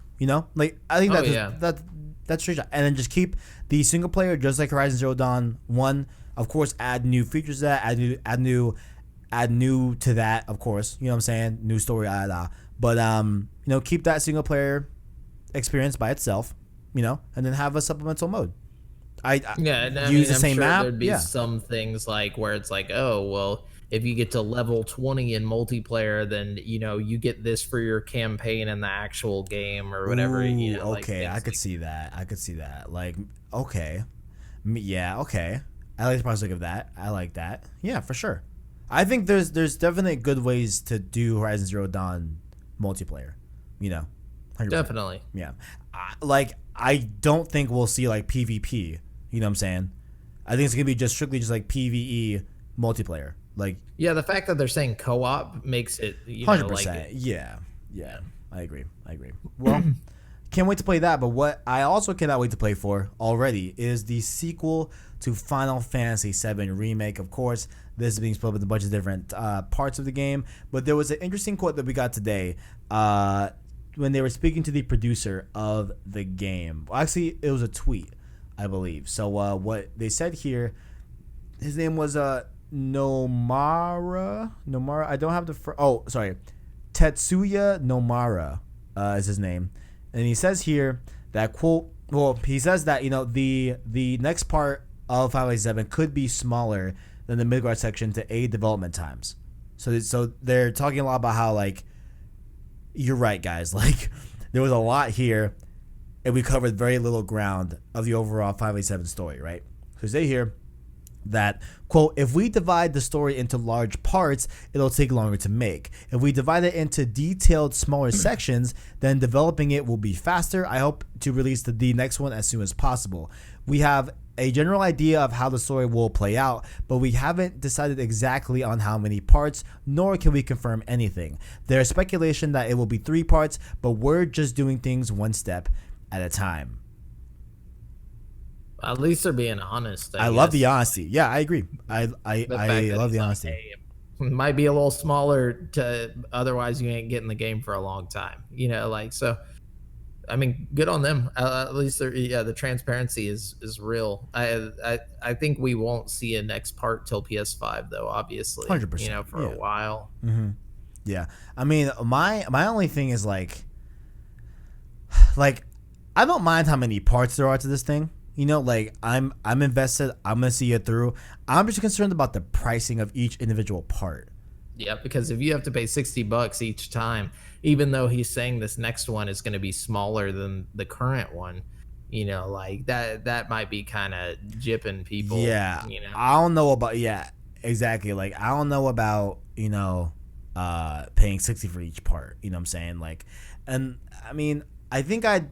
Like I think That's straight shot. And then just keep the single player just like Horizon Zero Dawn 1. Of course, add new features to that, add new to that, of course. You know what I'm saying? New story, but keep that single player experience by itself, and then have a supplemental mode. I use the same sure map. There'd be some things like where it's like, oh well, if you get to level 20 in multiplayer, then you get this for your campaign in the actual game or whatever. Ooh, okay, I could see that. Like, okay, yeah, okay. I like the prospect of that. I like that. Yeah, for sure. I think there's definitely good ways to do Horizon Zero Dawn multiplayer. 100%. Definitely. Yeah. I don't think we'll see like PvP. You know what I'm saying? I think it's gonna be strictly like PvE multiplayer. Like, yeah, the fact that they're saying co-op makes it 100%. Yeah. I agree. Well, can't wait to play that. But what I also cannot wait to play for already is the sequel to Final Fantasy VII Remake. Of course, this is being split up with a bunch of different parts of the game. But there was an interesting quote that we got today when they were speaking to the producer of the game. Well, actually, it was a tweet, I believe. So what they said here, his name was Nomara. I don't have the Tetsuya Nomara is his name, and he says here that quote. Well, he says that the next part of Final Fantasy VII could be smaller than the Midgard section to aid development times. So they're talking a lot about how like you're right, guys. Like there was a lot here, and we covered very little ground of the overall Final Fantasy VII story, right? Because they hear that, quote, if we divide the story into large parts, it'll take longer to make. If we divide it into detailed, smaller sections, then developing it will be faster. I hope to release the next one as soon as possible. We have a general idea of how the story will play out, but we haven't decided exactly on how many parts, nor can we confirm anything. There's speculation that it will be 3 parts, but we're just doing things one step at a time. At least they're being honest. I love the honesty. Yeah, I agree. I love the honesty. Like, hey, it might be a little smaller to otherwise you ain't getting the game for a long time. So I mean, good on them. At least the transparency is real. I think we won't see a next part till PS5 though, obviously. 100%. For a while. Mm-hmm. Yeah. I mean, my only thing is like I don't mind how many parts there are to this thing. I'm invested. I'm gonna see it through. I'm just concerned about the pricing of each individual part. Yeah, because if you have to pay $60 each time, even though he's saying this next one is going to be smaller than the current one, like that might be kind of gypping people. Yeah, I don't know about exactly. Like I don't know about paying $60 for each part. You know what I'm saying? Like, and I mean, I think I'd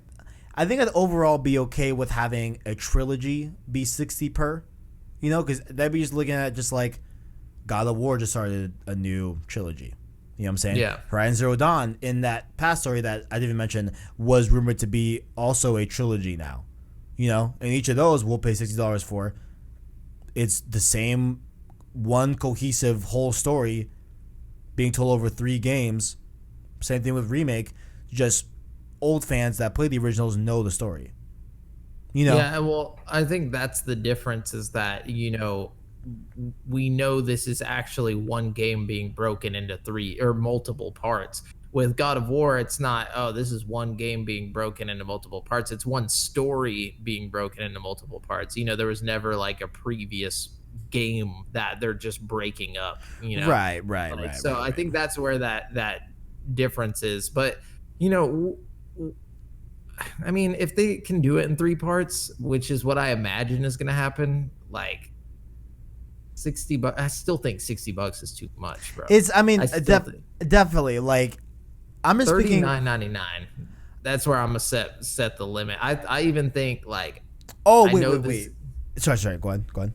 overall be okay with having a trilogy be 60 per, because that'd be just looking at just like God of War just started a new trilogy. You know what I'm saying? Yeah. Horizon Zero Dawn, in that past story that I didn't even mention, was rumored to be also a trilogy now. And each of those we'll pay $60 for. It's the same one cohesive whole story being told over 3 games. Same thing with Remake, just old fans that play the originals know the story. Yeah, well, I think that's the difference is that, we know this is actually one game being broken into 3 or multiple parts. With God of War, it's not, this is one game being broken into multiple parts. It's one story being broken into multiple parts. There was never like a previous game that they're just breaking up, Right. So I think that's where that difference is. But, I mean, if they can do it in 3 parts, which is what I imagine is going to happen, like $60, I still think $60 is too much, bro. Definitely. Like, I'm just speaking $39.99. That's where I'm gonna set the limit. I even think like. Oh wait. Sorry. Go on.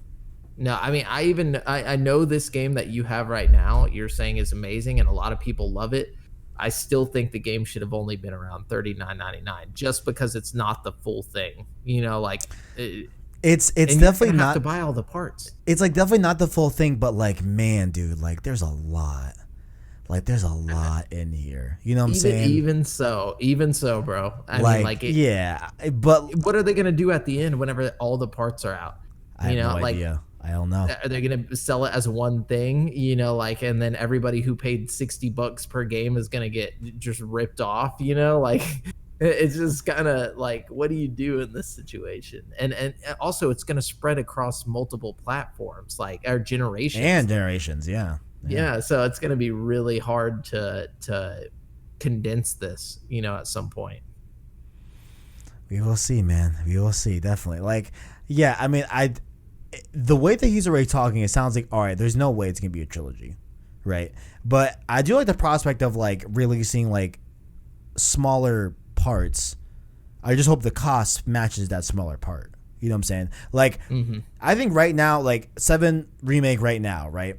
No, I mean, I know this game that you have right now. You're saying is amazing, and a lot of people love it. I still think the game should have only been around $39.99, just because it's not the full thing. It's definitely not to buy all the parts. It's like definitely not the full thing, but like, man, dude, like there's a lot. Like, there's a lot in here. You know what I'm saying? Even so, bro. I mean, like, yeah, but what are they gonna do at the end whenever all the parts are out? I have no idea. I don't know. Are they gonna sell it as one thing? You know, like, and then everybody who paid $60 per game is gonna get just ripped off. You know, like, it's just kind of like, what do you do in this situation? And also, it's gonna spread across multiple platforms, like our generations. Yeah, so it's gonna be really hard to condense this, you know, at some point. We will see, man. We will see, definitely. Like, yeah, I mean, the way that he's already talking, it sounds like, all right, there's no way it's gonna be a trilogy, right? But I do like the prospect of like releasing like smaller parts. I just hope the cost matches that smaller part. You know what I'm saying? Like, I think right now, like 7 remake right now, right?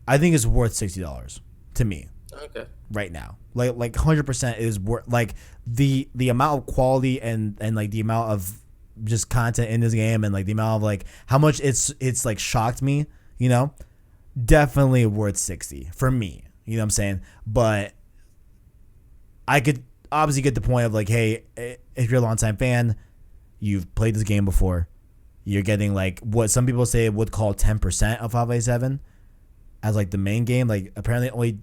I think it's worth $60 to me. Okay. Right now, like 100% is worth, like the amount of quality and like the amount of just content in this game, and like the amount of like how much it's like shocked me, you know, definitely worth 60 for me. You know what I'm saying? But I could obviously get the point of like, hey, if you're a longtime fan, you've played this game before, you're getting like what some people say would call 10% of Final Fantasy 7 as like the main game. Like apparently only,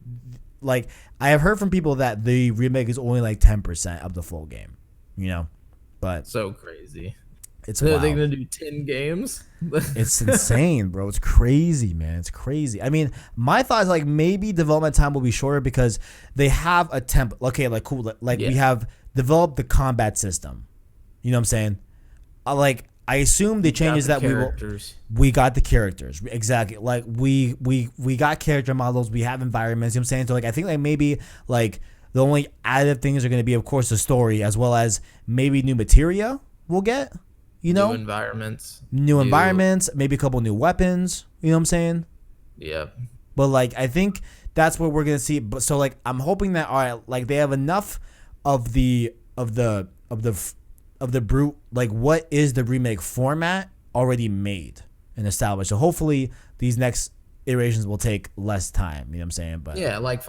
like I have heard from people that the remake is only like 10% of the full game, you know, but so crazy. It's wild. Are they gonna do 10 games? It's insane, bro. It's crazy, man. It's crazy. I mean, my thought is like maybe development time will be shorter because they have a template. Okay, like cool. Like we have developed the combat system. You know what I'm saying? Like I assume the changes that we got the characters. Exactly. Like we got character models, we have environments, you know what I'm saying? So like I think like maybe like the only additive things are going to be of course the story as well as maybe new materia we'll get, you know? New environments, maybe a couple new weapons, you know what I'm saying? Yeah. But like I think that's what we're going to see. But so like I'm hoping that all right, like they have enough of the brute, like what is the remake format already made and established. So hopefully these next iterations will take less time. You know what I'm saying? But yeah, like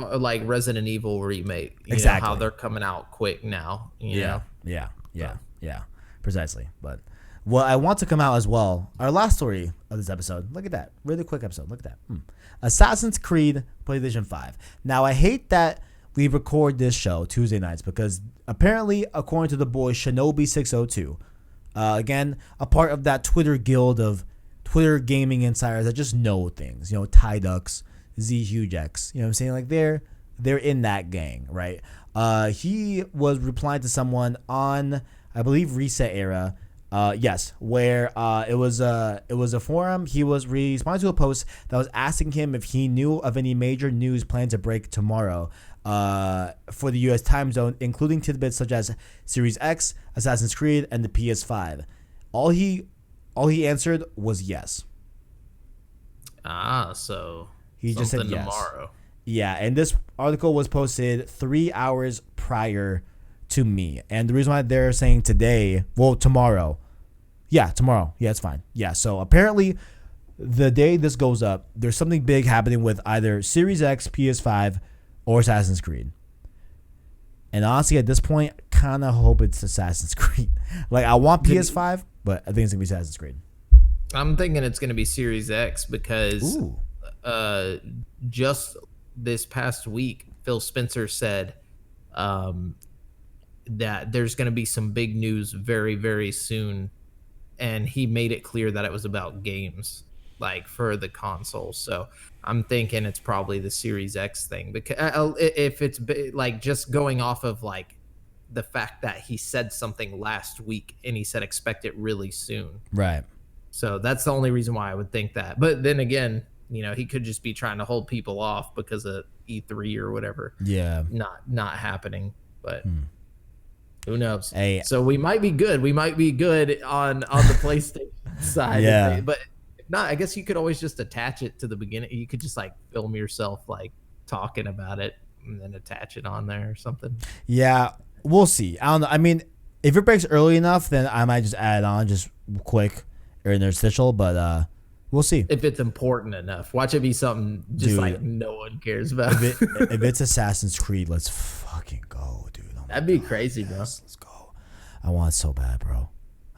Resident Evil remake. Exactly. Know, how they're coming out quick now. You know? Yeah. Precisely. But what I want to come out as well, our last story of this episode. Look at that. Really quick episode. Look at that. Assassin's Creed PlayStation 5. Now I hate that we record this show Tuesday nights because apparently, according to the boy Shinobi602, again, a part of that Twitter guild of Twitter gaming insiders that just know things, you know, Ty Ducks, Z Huge X, you know what I'm saying? Like they're in that gang, right? He was replying to someone on, I believe, Reset Era. Yes, where it was a forum. He was responding to a post that was asking him if he knew of any major news planned to break tomorrow for the U.S. time zone, including tidbits such as Series X, Assassin's Creed, and the PS5. All he answered was yes. So he just said yes. Tomorrow. Yeah, and this article was posted 3 hours prior to me, and the reason why they're saying today, well, tomorrow. Yeah, tomorrow. Yeah, it's fine. Yeah, so apparently the day this goes up, there's something big happening with either Series X, PS5, or Assassin's Creed. And honestly, at this point, kind of hope it's Assassin's Creed. Like, I want PS5, but I think it's going to be Assassin's Creed. I'm thinking it's going to be Series X because just this past week, Phil Spencer said that there's going to be some big news very, very soon. And he made it clear that it was about games, like for the console. So I'm thinking it's probably the Series X thing, because if it's like just going off of like the fact that he said something last week and he said expect it really soon. Right. So that's the only reason why I would think that. But then again, you know, he could just be trying to hold people off because of E3 or whatever. Yeah. Not happening, but who knows? Hey. So we might be good. We might be good on the PlayStation side. Yeah. But if not, I guess you could always just attach it to the beginning. You could just like film yourself like talking about it and then attach it on there or something. Yeah, we'll see. I don't know. I mean, if it breaks early enough, then I might just add it on just quick or interstitial. But We'll see. If it's important enough. Watch it be something just Dude, like no one cares about. If it's Assassin's Creed, let's fucking go, dude. Oh That'd be crazy, bro. Let's go. I want it so bad, bro.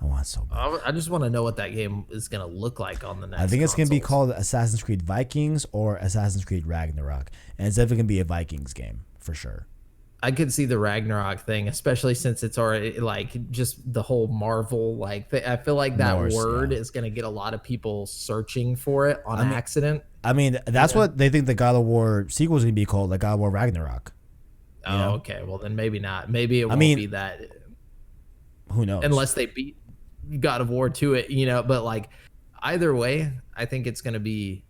I want it so bad. I just want to know what that game is going to look like on the next I think it's going to be consoles. called Assassin's Creed Vikings or Assassin's Creed Ragnarok. And it's definitely going to be a Vikings game, for sure. I could see the Ragnarok thing, especially since it's already like just the whole Marvel like I feel like that Norse, word yeah. is going to get a lot of people searching for it on accident. I mean, that's what they think the God of War sequel is going to be called, like God of War Ragnarok. Oh, know? okay. Well, then maybe not. Maybe it won't mean, be that. Who knows? Unless they beat God of War to it, but like either way, I think it's going to be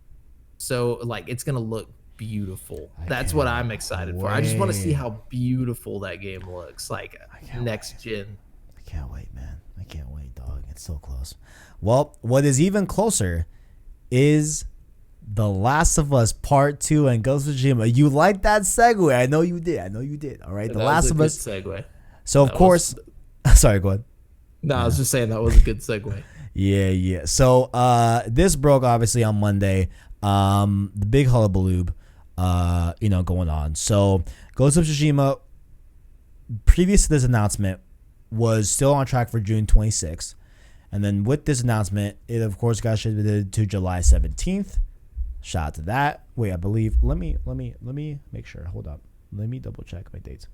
so like it's going to look beautiful. That's what I'm excited for. I just want to see how beautiful that game looks like next gen. I can't wait, man. I can't wait, dog. It's so close. Well, what is even closer is The Last of Us Part 2 and Ghost of Tsushima. You like that segue? I know you did. All right. The Last of Us segue. So of course, sorry, go ahead. No, I was just saying that was a good segue. Yeah. So this broke obviously on Monday. The big hullabaloo, going on. So Ghost of Tsushima, previous to this announcement, was still on track for June 26th. And then with this announcement, it of course got shifted to July 17th. Shout out to that. Wait, I believe. Let me make sure. Hold up. Let me double check my dates.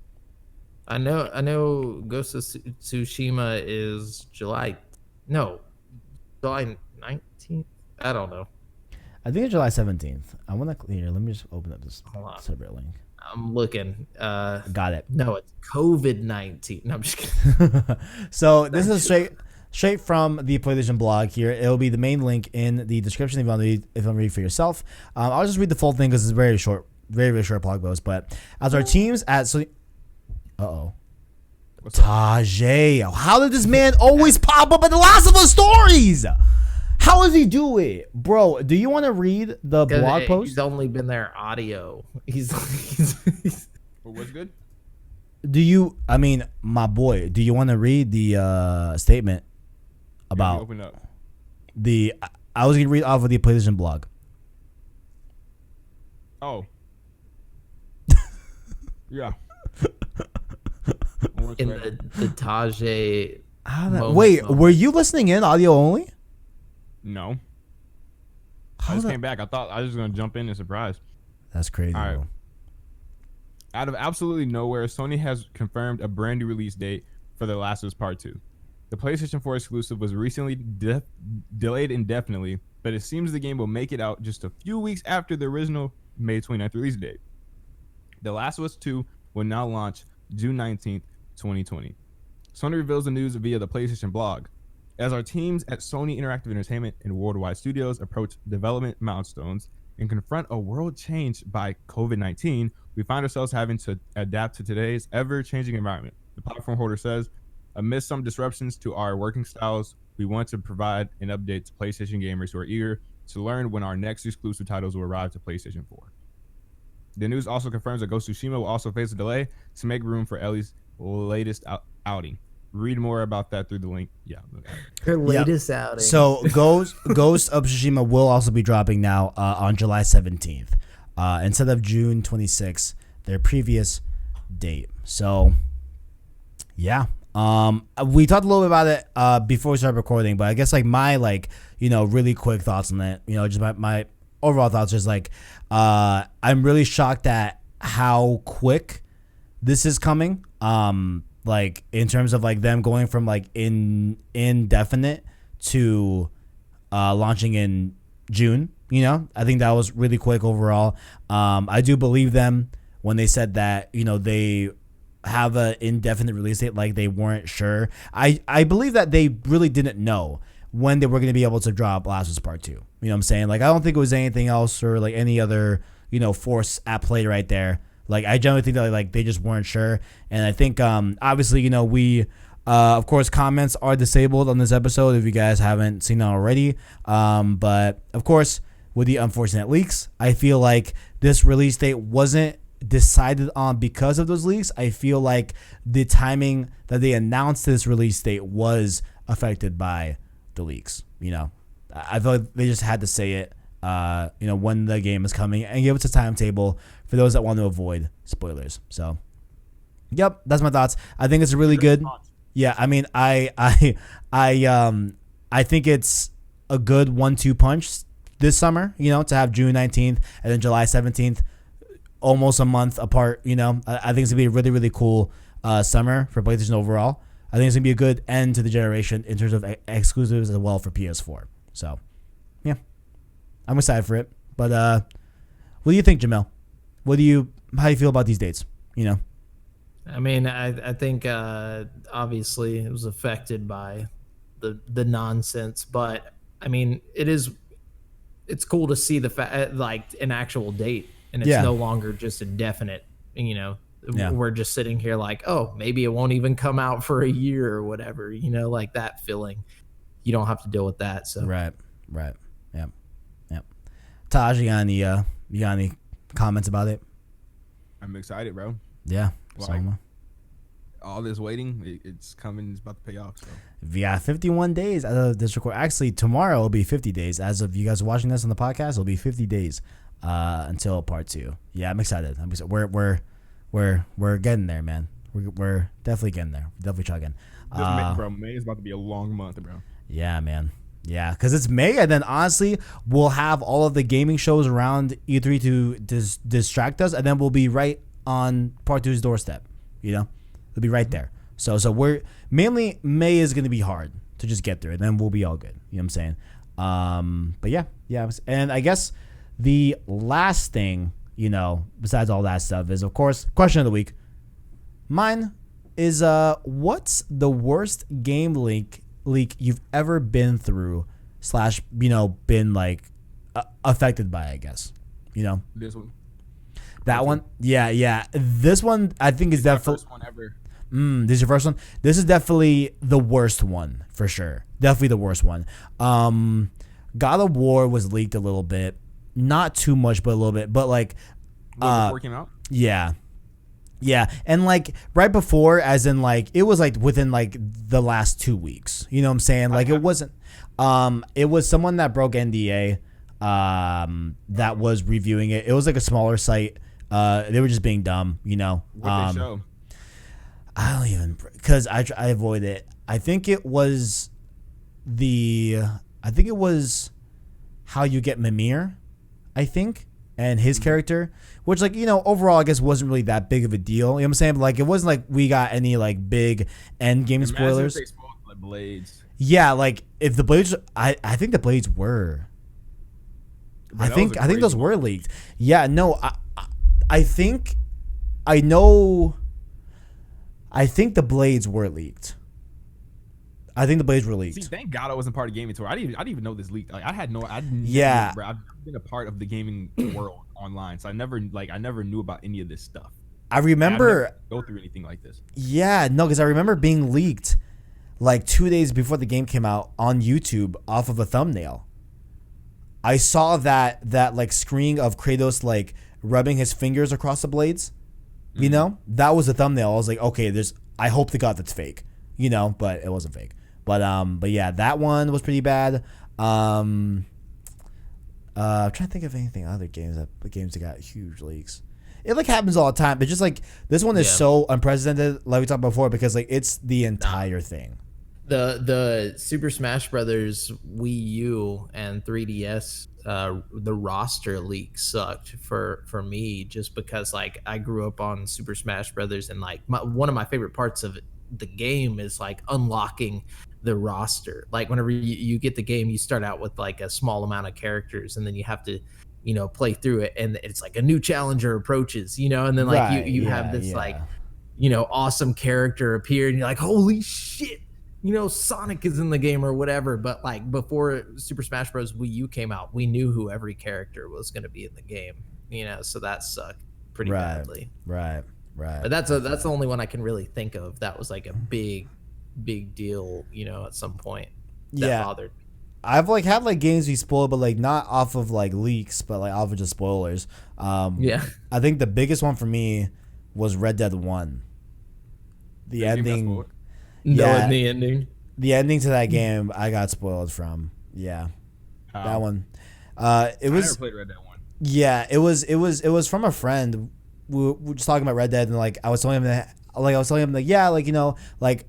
I know Ghost of Tsushima is July 19th. I don't know. I think it's July 17th. I want to clear. Let me just open up this separate link. I'm looking. Got it. No, it's COVID-19. No, I'm just kidding. So this is straight from the PlayStation blog here. It'll be the main link in the description if you want to read for yourself. I'll just read the full thing because it's very short, very short blog post. But as our teams at Tajae, how did this man always pop up in The Last of Us stories? How does he do it, bro? Do you want to read the blog post? He's only been there audio. He's Well, what's good? My boy, do you want to read the statement about Open up. I was going to read off of the PlayStation blog. Oh. Yeah. in the Tajae. Wait, were you listening in audio only? No. I just came back. I thought I was just going to jump in and surprise. That's crazy, All right. bro. Out of absolutely nowhere, Sony has confirmed a brand new release date for The Last of Us Part 2. The PlayStation 4 exclusive was recently delayed indefinitely, but it seems the game will make it out just a few weeks after the original May 29th release date. The Last of Us 2 will now launch June 19th, 2020. Sony reveals the news via the PlayStation blog. As our teams at Sony Interactive Entertainment and Worldwide Studios approach development milestones and confront a world changed by COVID-19, we find ourselves having to adapt to today's ever-changing environment. The platform holder says, amidst some disruptions to our working styles, we want to provide an update to PlayStation gamers who are eager to learn when our next exclusive titles will arrive to PlayStation 4. The news also confirms that Ghost of Tsushima will also face a delay to make room for Ellie's latest outing. Read more about that through the link. Yeah. Her latest outing. So Ghost of Tsushima will also be dropping now on July 17th instead of June 26th, their previous date. So, yeah. We talked a little bit about it before we started recording, but I guess my really quick thoughts on it. Just my overall thoughts is I'm really shocked at how quick this is coming. In terms of them going from indefinite to launching in June. I think that was really quick overall. I do believe them when they said that they have an indefinite release date, they weren't sure. I believe that they really didn't know when they were going to be able to drop Last of Us Part 2. You know what I'm saying? I don't think it was anything else or any other force at play right there. I generally think that they just weren't sure. And I think obviously we of course comments are disabled on this episode if you guys haven't seen it already. But of course with the unfortunate leaks, I feel like this release date wasn't decided on because of those leaks. I feel like the timing that they announced this release date was affected by the leaks. I feel like they just had to say it, when the game is coming and give us a timetable for those that want to avoid spoilers. So, yep, that's my thoughts. I think it's really good. Yeah, I mean, I think it's a good 1-2 punch this summer, to have June 19th and then July 17th, almost a month apart, I think it's going to be a really, really cool summer for PlayStation overall. I think it's going to be a good end to the generation in terms of exclusives as well for PS4. So, yeah, I'm excited for it. But what do you think, Jamel? How do you feel about these dates? I mean, I think obviously it was affected by the nonsense, but I mean, it's cool to see like an actual date, and it's no longer just indefinite. We're just sitting here like, oh, maybe it won't even come out for a year or whatever. Like that feeling. You don't have to deal with that. So right, yeah. Taj, you got any comments about it? I'm excited, bro. Yeah, like, all this waiting, it's coming. It's about to pay off. So yeah, 51 days as of this record. Actually, tomorrow will be 50 days. As of you guys watching this on the podcast, it'll be 50 days until part 2. Yeah, I'm excited. We're getting there, man. We're definitely getting there. Definitely chugging. May is about to be a long month, bro. Yeah, man. Yeah, because it's May, and then honestly, we'll have all of the gaming shows around E3 to distract us, and then we'll be right on part 2's doorstep. It'll be right there. So we're mainly May is going to be hard to just get through, and then we'll be all good. You know what I'm saying? But yeah, and I guess the last thing, besides all that stuff, is of course question of the week. Mine is what's the worst game leak you've ever been through / been like affected by, I guess. This one. That one? Yeah. This one I think is definitely first one ever. This is your first one? This is definitely the worst one for sure. Definitely the worst one. God of War was leaked a little bit. Not too much, but a little bit. But like before it came out? Yeah. Yeah, and like right before, as in like it was like within like the last 2 weeks. You know what I'm saying? Like it wasn't. It was someone that broke NDA. That was reviewing it. It was like a smaller site. They were just being dumb. What they show? I don't even, because I avoid it. I think it was how you get Mimir, I think, and his character, which like, overall I guess wasn't really that big of a deal. You know what I'm saying? But like it wasn't like we got any like big end game spoilers. If they spoiled the blades. Yeah, like if the blades, I think the blades were. I think those were leaked. Yeah, no, I think the blades were leaked. I think the blades were leaked. See, thank God I wasn't part of gaming tour. I didn't even know this leaked. Like I've been a part of the gaming world online, so I never knew about any of this stuff. I remember I've never go through anything like this. Yeah, no, because I remember being leaked like 2 days before the game came out on YouTube off of a thumbnail. I saw that like screen of Kratos like rubbing his fingers across the blades. That was the thumbnail. I was like, okay, I hope to God that's fake. But it wasn't fake. But yeah, that one was pretty bad. I'm trying to think of anything other games that got huge leaks. It like happens all the time, but just like this one is so unprecedented, like we talked before, because like it's the entire thing. The Super Smash Brothers Wii U and 3DS, the roster leak sucked for me, just because like I grew up on Super Smash Brothers, and like one of my favorite parts of the game is like unlocking the roster. Like whenever you get the game, you start out with like a small amount of characters, and then you have to play through it, and it's like a new challenger approaches, and then like you have this like awesome character appear, and you're like, holy shit, Sonic is in the game or whatever. But like before Super Smash Bros. Wii U came out, we knew who every character was going to be in the game, so that sucked pretty badly. Right. But that's the only one I can really think of that was like a big deal, at some point that bothered me. I've like had like games be spoiled, but like not off of like leaks, but like off of just spoilers. I think the biggest one for me was Red Dead 1. The ending. The ending. The ending to that game I got spoiled from. Yeah. How? That one. It I never was played Red Dead 1. yeah. It was from a friend. We were just talking about Red Dead, and like I was telling him that yeah, like you know, like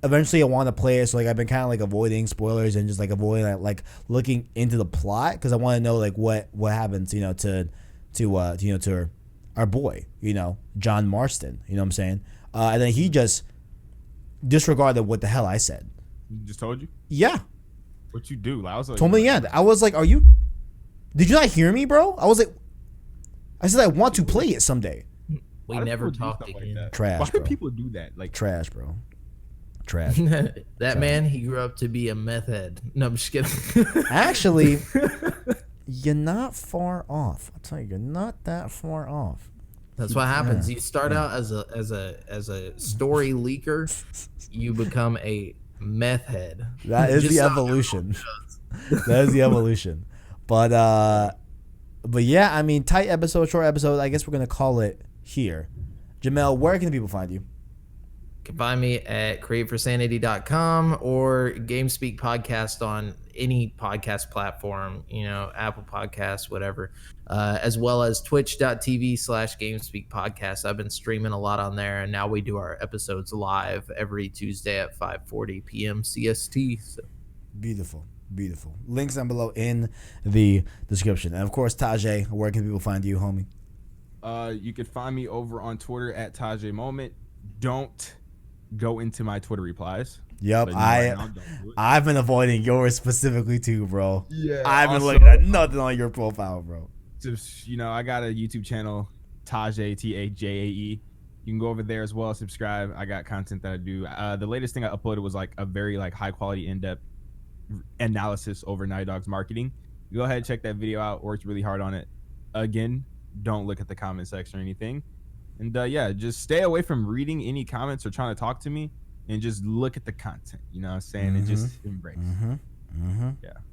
eventually I want to play it. So like I've been kind of like avoiding spoilers and just like avoiding like looking into the plot because I want to know like what happens, you know, to our boy, you know, John Marston. You know what I'm saying? And then he just disregarded what the hell I said. He just told you? Yeah. What you do? Like, I was like, Told me the end. I was like, did you not hear me, bro? I said I want to play it someday. We why do never people do talked stuff again. Like that? Trash, Why do bro. people do that? Like Trash, bro. Trash. That man, he grew up to be a meth head. No, I'm just kidding. Actually, you're not far off. I'll tell you, you're not that far off. That's what happens. You start out as a story leaker, you become a meth head. That is Just the so evolution. That is the evolution. But yeah, I mean, tight episode, short episode. I guess we're gonna call it here. Jamal, where can the people find you? You can find me at createforsanity.com or GameSpeak Podcast on any podcast platform, you know, Apple Podcasts, whatever, as well as twitch.tv/GameSpeak Podcast. I've been streaming a lot on there, and now we do our episodes live every Tuesday at 5:40 p.m. CST. So. Beautiful. Links down below in the description. And of course, Tajae, where can people find you, homie? You can find me over on Twitter at Tajae Moment. Don't go into my Twitter replies. Yep, I've been avoiding yours specifically too, bro. Yeah, I've been also, looking at nothing on your profile, bro. Just, you know, I got a YouTube channel, Tajae, Tajae. You can go over there as well, subscribe. I got content that I do. The latest thing I uploaded was like a very like high quality, in-depth analysis over Naughty Dog's marketing. Go ahead and check that video out. Worked really hard on it. Again, don't look at the comment section or anything. And yeah, just stay away from reading any comments or trying to talk to me, and just look at the content. You know what I'm saying? And just embrace.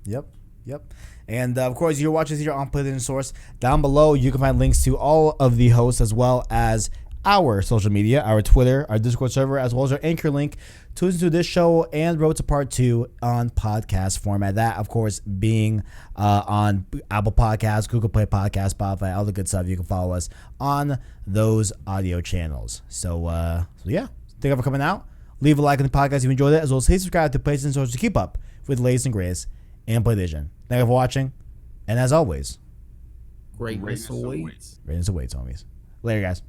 Yeah. Yep. And of course, you're watching here on PlayStation Source. Down below, you can find links to all of the hosts as well as our social media, our Twitter, our Discord server, as well as our Anchor link to listen to this show and Road to Part 2 on podcast format. That, of course, being on Apple Podcasts, Google Play Podcasts, Spotify, all the good stuff. You can follow us on those audio channels. So yeah, thank you for coming out. Leave a like on the podcast if you enjoyed it, as well as hit subscribe to PlayStation Source to keep up with the latest and greatest in PlayStation. Thank you for watching, and as always, Greatness awaits. greatness awaits, homies. Later, guys.